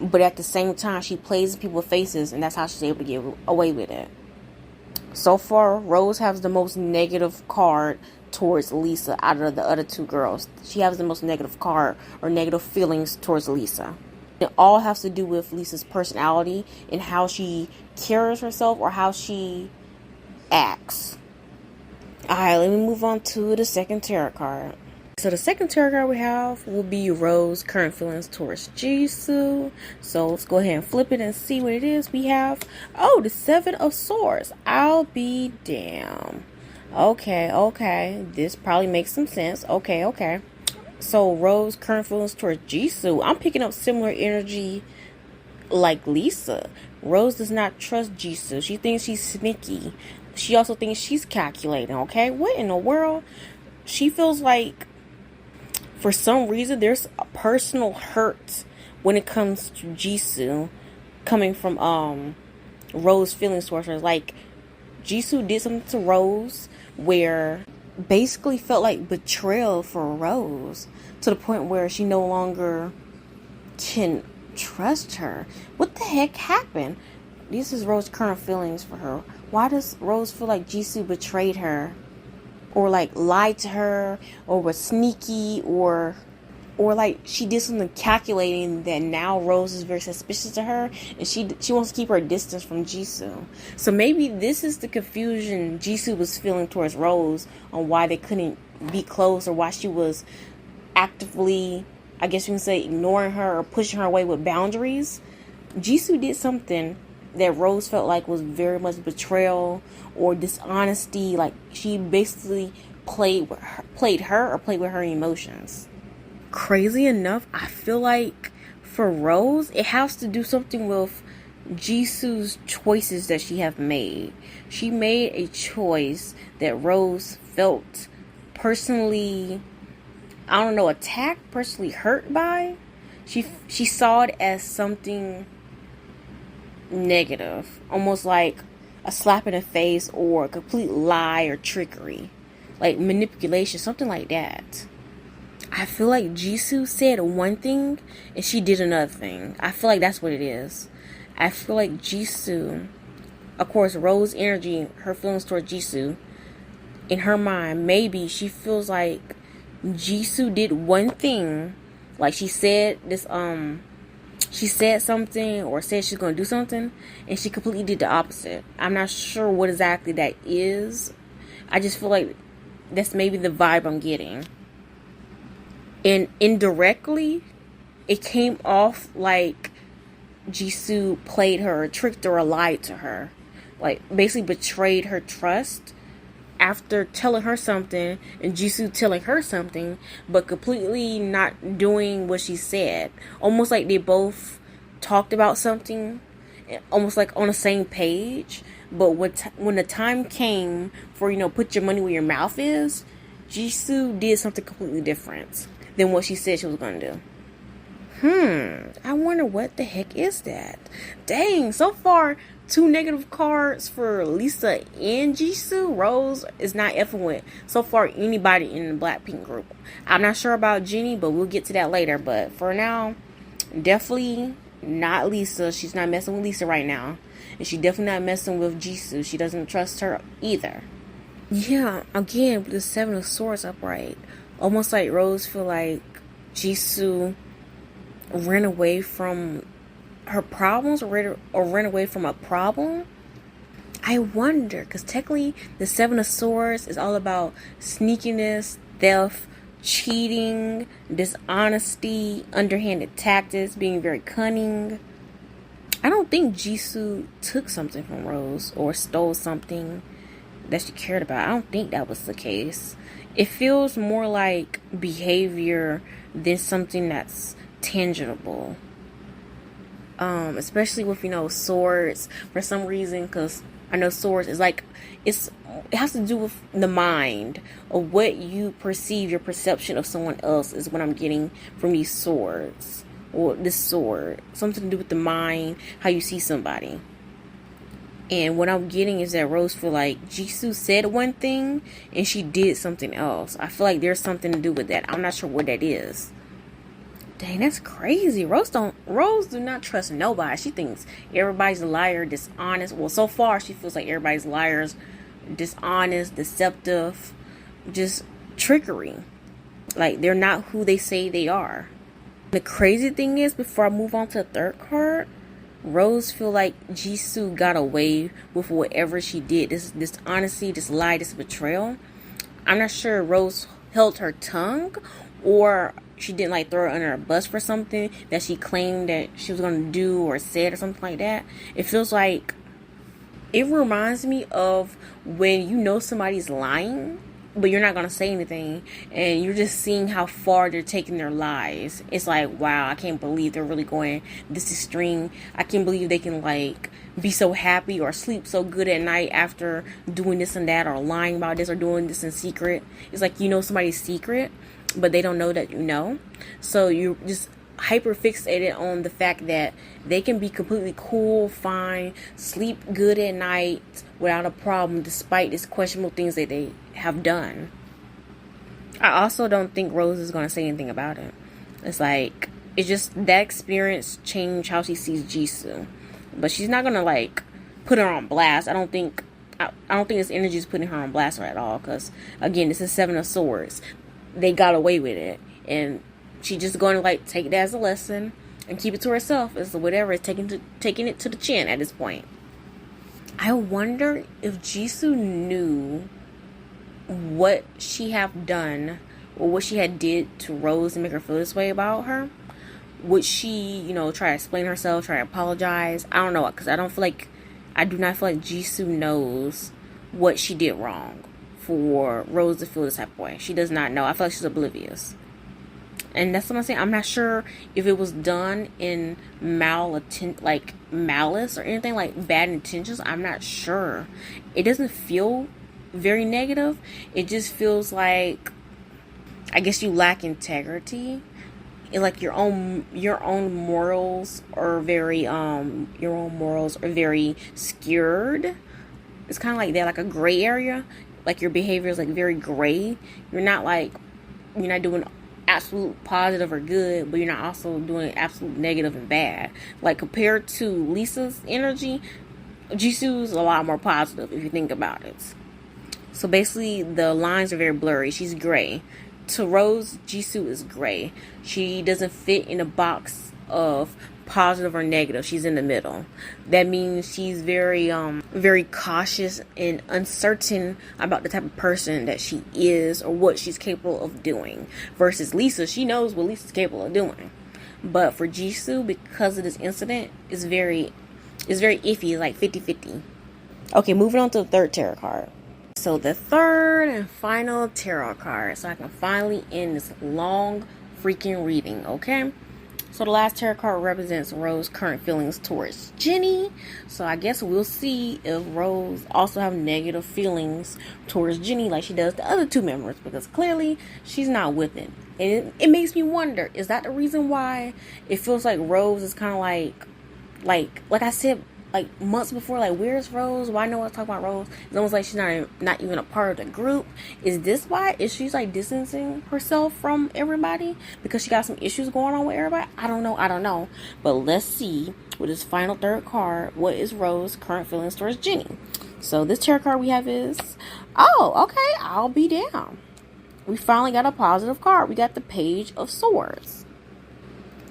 But at the same time, she plays in people's faces, and that's how she's able to get away with it. So far, Rose has the most negative card towards Lisa out of the other two girls. She has the most negative card or negative feelings towards Lisa. It all has to do with Lisa's personality and how she carries herself or how she acts. Alright, let me move on to the second tarot card. So the second tarot card we have will be Rose current feelings towards Jisoo. So let's go ahead and flip it and see what it is. We have, oh, the Seven of Swords. I'll be damned. Okay. This probably makes some sense. Okay. So Rose current feelings towards Jisoo. I'm picking up similar energy like Lisa. Rose does not trust Jisoo. She thinks she's sneaky. She also thinks she's calculating. Okay, what in the world? She feels like for some reason there's a personal hurt when it comes to Jisoo coming from Rose feelings towards her. Like, Jisoo did something to Rose where basically felt like betrayal for Rose, to the point where she no longer can trust her. What the heck happened? This is Rose's current feelings for her. Why does Rose feel like Jisoo betrayed her, or like lied to her, or was sneaky, or like she did something calculating that now Rose is very suspicious to her, and she wants to keep her distance from Jisoo. So maybe this is the confusion Jisoo was feeling towards Rose on why they couldn't be close, or why she was actively, I guess you can say, ignoring her or pushing her away with boundaries. Jisoo did something that Rose felt like was very much betrayal or dishonesty. Like, she basically played with her emotions. Crazy enough, I feel like for Rose, it has to do something with Jisoo's choices that she have made. She made a choice that Rose felt personally, I don't know, attacked, personally hurt by. She saw it as something negative, almost like a slap in the face or a complete lie or trickery, like manipulation, something like that. I feel like Jisoo said one thing and she did another thing. I feel like that's what it is. I feel like Jisoo, of course, Rose energy, her feelings towards Jisoo, in her mind, maybe she feels like Jisoo did one thing, like she said this, she said something or said she's going to do something, and she completely did the opposite. I'm not sure what exactly that is. I just feel like that's maybe the vibe I'm getting. And indirectly, it came off like Jisoo played her, or tricked her, or lied to her. Like, basically betrayed her trust after telling her something, and Jisoo telling her something, but completely not doing what she said. Almost like they both talked about something, almost like on the same page, but when the time came for, put your money where your mouth is, Jisoo did something completely different than what she said she was going to do. I wonder what the heck is that? Dang, so far, 2 negative cards for Lisa and Jisoo. Rose is not effing with, so far, anybody in the Blackpink group. I'm not sure about Jennie, but we'll get to that later. But for now, definitely not Lisa. She's not messing with Lisa right now. And she's definitely not messing with Jisoo. She doesn't trust her either. Yeah, again, with the 7 of Swords upright. Almost like Rose feel like Jisoo ran away from her problems, or ran away from a problem. I wonder, because technically the Seven of Swords is all about sneakiness, theft, cheating, dishonesty, underhanded tactics, being very cunning. I don't think Jisoo took something from Rose or stole something that she cared about. I don't think that was the case. It feels more like behavior than something that's tangible. Especially with, swords for some reason, because I know swords is like, it has to do with the mind, of what you perceive, your perception of someone else is what I'm getting from these swords, or this sword. Something to do with the mind, how you see somebody. And what I'm getting is that Rose feel like Jisoo said one thing and she did something else. I feel like there's something to do with that. I'm not sure what that is. Dang, that's crazy. Rose do not trust nobody. She thinks everybody's a liar, dishonest. Well, so far she feels like everybody's liars, dishonest, deceptive, just trickery. Like they're not who they say they are. The crazy thing is, before I move on to the third card, Rose feel like Jisoo got away with whatever she did. This dishonesty, this lie, this betrayal. I'm not sure Rose held her tongue, or she didn't like throw her under a bus for something that she claimed that she was going to do or said or something like that. It feels like, it reminds me of when you know somebody's lying, but you're not going to say anything, and you're just seeing how far they're taking their lies. It's like, wow, I can't believe they're really going this extreme. I can't believe they can like be so happy or sleep so good at night after doing this and that, or lying about this, or doing this in secret. It's like, somebody's secret, but they don't know that you know. So you're just hyper fixated on the fact that they can be completely cool, fine, sleep good at night without a problem, despite these questionable things that they have done. I also don't think Rose is going to say anything about it. It's like, it's just that experience changed how she sees Jisoo, but she's not going to like put her on blast. I don't think this energy is putting her on blast at all, because again, this is Seven of Swords. They got away with it, and she's just going to like take it as a lesson and keep it to herself. It's whatever, it's taking it to the chin at this point. I wonder if Jisoo knew what she have done, or what she had did to Rose to make her feel this way about her. Would she, try to explain herself, try to apologize? I don't know, because I do not feel like Jisoo knows what she did wrong for Rose to feel this type of way. She does not know. I feel like she's oblivious. And that's what I'm saying. I'm not sure if it was done in malice or anything, like bad intentions. I'm not sure. It doesn't feel very negative. It just feels like, I guess, you lack integrity. It's like your own morals are very skewed. It's kind of like that, like a gray area. Like your behavior is like very gray. You're not doing absolute positive or good, but you're not also doing absolute negative and bad. Like compared to Lisa's energy, Jisoo's a lot more positive if you think about it. So basically the lines are very blurry. She's gray. To Rose, Jisoo is gray. She doesn't fit in a box of positive or negative. She's in the middle. That means she's very very cautious and uncertain about the type of person that she is, or what she's capable of doing. Versus Lisa, she knows what Lisa's capable of doing. But for Jisoo, because of this incident, it's very iffy, like 50-50. Okay, moving on to the third tarot card. So the third and final tarot card, so I can finally end this long freaking reading, okay? So the last tarot card represents Rose's current feelings towards Jennie. So I guess we'll see if Rose also have negative feelings towards Jennie like she does the other two members, because clearly she's not with it. And it makes me wonder, is that the reason why it feels like Rose is kind of like I said, like months before, like, where's Rose? Why no one's talking about Rose? It's almost like she's not even a part of the group. Is this why? Is she like distancing herself from everybody because she got some issues going on with everybody? I don't know. But let's see with this final third card, what is Rose's current feelings towards Jennie? So this tarot card we have is, oh, okay, I'll be down. We finally got a positive card. We got the Page of Swords.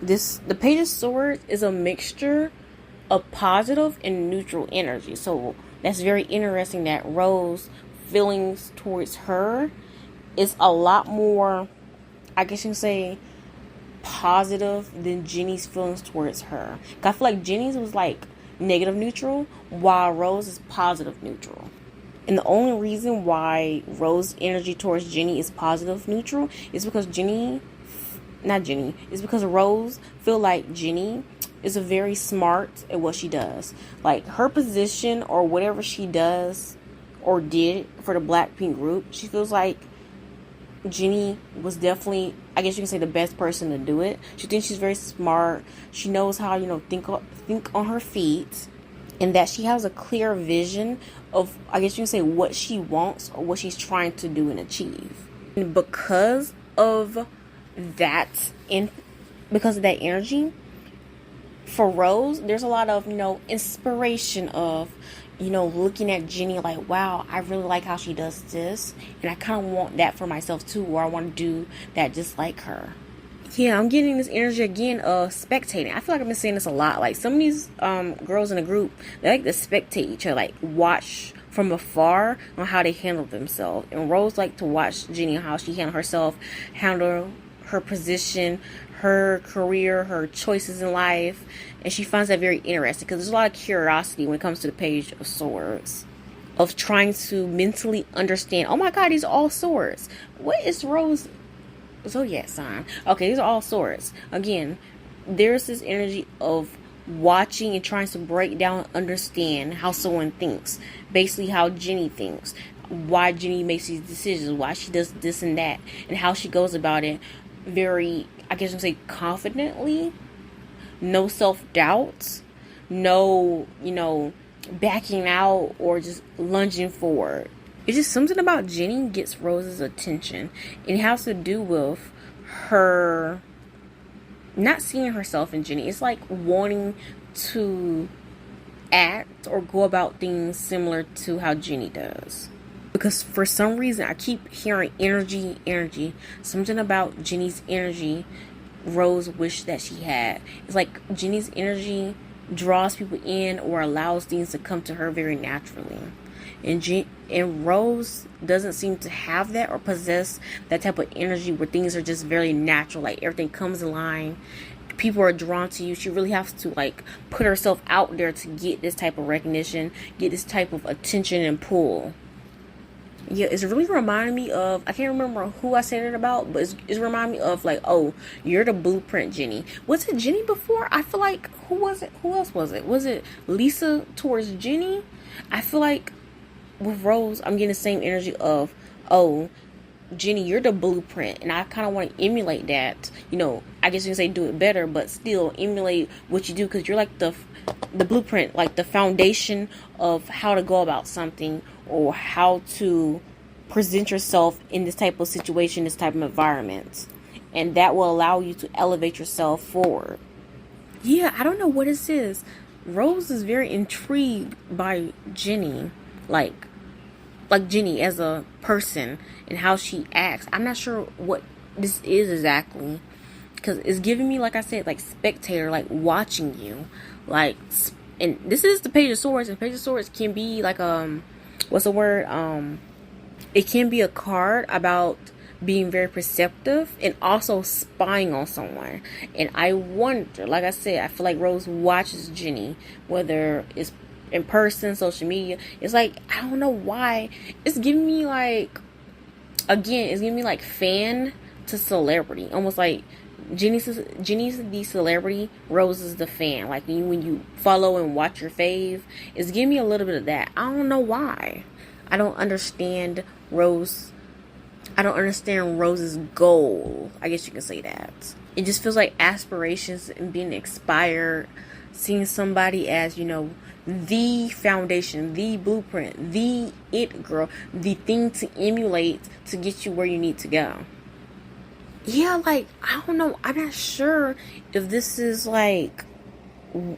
The Page of Swords is a mixture of positive and neutral energy. So that's very interesting that Rose feelings towards her is a lot more, I guess you can say, positive than Jennie's feelings towards her. I feel like Jennie's was like negative neutral, while Rose is positive neutral. And the only reason why Rose's energy towards Jennie is positive neutral is because it's because Rose feel like Jennie is a very smart at what she does. Like her position or whatever she does or did for the Blackpink group, she feels like Jennie was definitely, I guess you can say, the best person to do it. She thinks she's very smart. She knows how, think on her feet, and that she has a clear vision of, I guess you can say, what she wants or what she's trying to do and achieve. And because of that energy, for Rose, there's a lot of, inspiration of, looking at Jennie like, wow, I really like how she does this, and I kind of want that for myself too, or I want to do that just like her. Yeah, I'm getting this energy again of spectating. I feel like I've been saying this a lot. Like some of these girls in the group, they like to spectate each other, like watch from afar on how they handle themselves. And Rose like to watch Jennie, how she handle herself, handle her position, her career, her choices in life, and she finds that very interesting because there's a lot of curiosity when it comes to the Page of Swords, of trying to mentally understand, oh my god, these are all swords. What is Rose zodiac sign? Okay, these are all swords. Again, there's this energy of watching and trying to break down and understand how someone thinks, basically how Jennie thinks, why Jennie makes these decisions, why she does this and that, and how she goes about it very, I guess you can say, confidently, no self-doubt, no, backing out or just lunging forward. It's just something about Jennie gets Rose's attention. It has to do with her not seeing herself in Jennie. It's like wanting to act or go about things similar to how Jennie does. Because for some reason, I keep hearing energy. Something about Jennie's energy Rose wished that she had. It's like Jennie's energy draws people in or allows things to come to her very naturally. And Rose doesn't seem to have that or possess that type of energy where things are just very natural. Like everything comes in line. People are drawn to you. She really has to put herself out there to get this type of recognition, get this type of attention and pull. Yeah, it's really reminding me of, I can't remember who I said it about, but it's reminding me of oh, you're the blueprint Jennie. Was it Jennie before? I feel like, who was it? Who else was it? Was it Lisa towards Jennie? I feel like with Rose, I'm getting the same energy of, oh, Jennie, you're the blueprint, and I kind of want to emulate that. I guess you can say do it better, but still emulate what you do, because you're like the blueprint, like the foundation of how to go about something or how to present yourself in this type of situation, this type of environment, and that will allow you to elevate yourself forward. Yeah, I don't know what this is. Rose is very intrigued by Jennie, like Jennie as a person and how she acts. I'm not sure what this is exactly, because it's giving me, like I said, spectator, watching you, and this is the Page of Swords, and Page of Swords can be what's the word? It can be a card about being very perceptive and also spying on someone. And I wonder, like I said, I feel like Rose watches Jennie, whether it's in person, social media. It's I don't know why. It's giving me it's giving me fan to celebrity. Almost like Jennie's the celebrity, Rose is the fan. When you follow and watch your fave, it's giving me a little bit of that. I don't know why. I don't understand Rose. I don't understand Rose's goal. I guess you can say that. It just feels like aspirations and being expired. Seeing somebody as, the foundation, the blueprint, the it girl, the thing to emulate to get you where you need to go. Yeah, I don't know. I'm not sure if this is I'm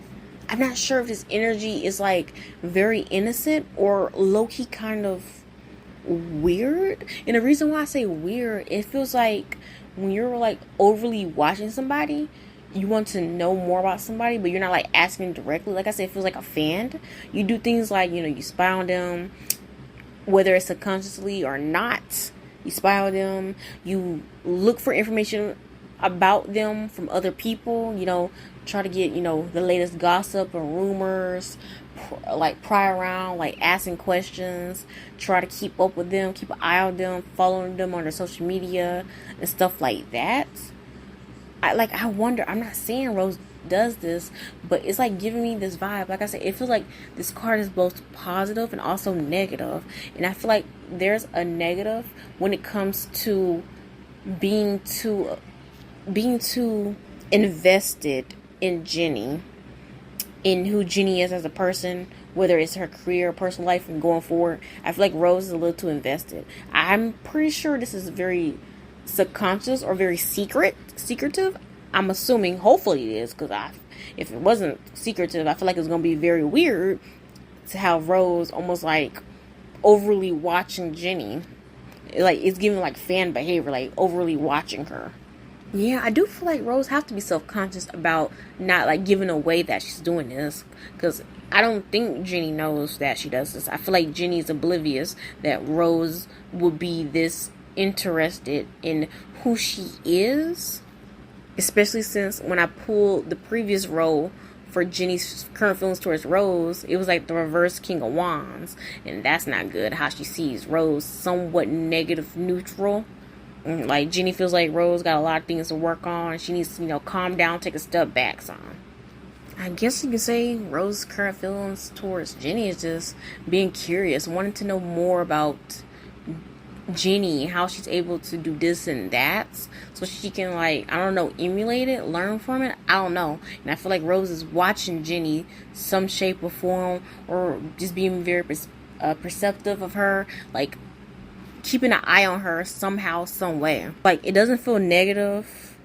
not sure if this energy is very innocent or low-key kind of weird. And the reason why I say weird, it feels like when you're overly watching somebody, you want to know more about somebody, but you're not like asking directly. Like I said, it feels like a fan. You do things like, you know, you spy on them, whether it's subconsciously or not. You spy on them. You look for information about them from other people. You know, try to get, you know, the latest gossip or rumors. Like pry around, like asking questions. Try to keep up with them, keep an eye on them, following them on their social media and stuff like that. I wonder, I'm not saying Rose does this, but it's like giving me this vibe. Like I said, it feels like this card is both positive and also negative. And I feel like there's a negative when it comes to being too invested in Jennie, in who Jennie is as a person, whether it's her career or personal life and going forward. I feel like Rose is a little too invested. I'm pretty sure this is very subconscious or very secretive. I'm assuming, hopefully it is, because if it wasn't secretive, I feel like it's going to be very weird to have Rose almost like overly watching Jennie. Like, it's giving like fan behavior, like overly watching her. Yeah, I do feel like Rose has to be self-conscious about not like giving away that she's doing this, because I don't think Jennie knows that she does this. I feel like Jennie's oblivious that Rose would be this interested in who she is, especially since when I pulled the previous role for Jennie's current feelings towards Rose, it was like the reverse King of Wands, and that's not good. How she sees Rose somewhat negative, neutral. Like Jennie feels like Rose got a lot of things to work on. She needs to, you know, calm down, take a step back. So I guess you can say Rose's current feelings towards Jennie is just being curious, wanting to know more about Jennie, how she's able to do this and that, so she can, like, I don't know, emulate it, learn from it. I don't know. And I feel like Rose is watching Jennie some shape or form, or just being very perceptive of her, like keeping an eye on her somehow, some way. Like, it doesn't feel negative.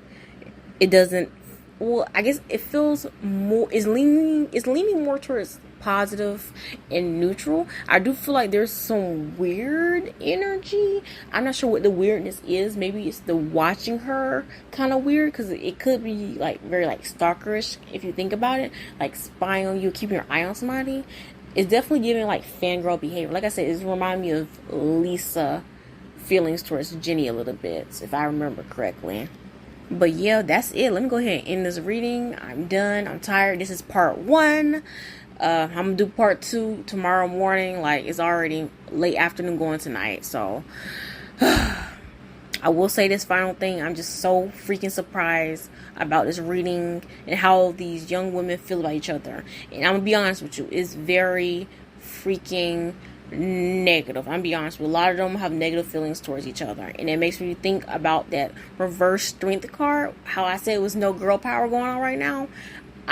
It doesn't, well, I guess it feels more, it's leaning more towards positive and neutral. I do feel like there's some weird energy. I'm not sure what the weirdness is. Maybe it's the watching her kind of weird, because it could be like very like stalkerish if you think about it, like spying on you, keeping your eye on somebody. It's definitely giving like fangirl behavior. Like I said, it's reminding me of Lisa feelings towards Jennie a little bit, if I remember correctly. But yeah, that's it. Let me go ahead and end this reading. I'm done. I'm tired. This is part 1. I'm gonna do part 2 tomorrow morning. Like, it's already late afternoon going tonight. So I will say this final thing. I'm just so freaking surprised about this reading and how these young women feel about each other. And I'm gonna be honest with you, it's very freaking negative. I'm gonna be honest with you, a lot of them have negative feelings towards each other, and it makes me think about that reverse strength card. How I said it was no girl power going on right now.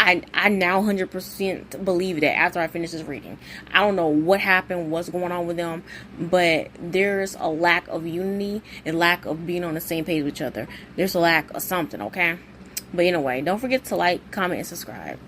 I now 100% believe that after I finish this reading. I don't know what happened, what's going on with them, but there's a lack of unity and lack of being on the same page with each other. There's a lack of something, okay? But anyway, don't forget to like, comment, and subscribe.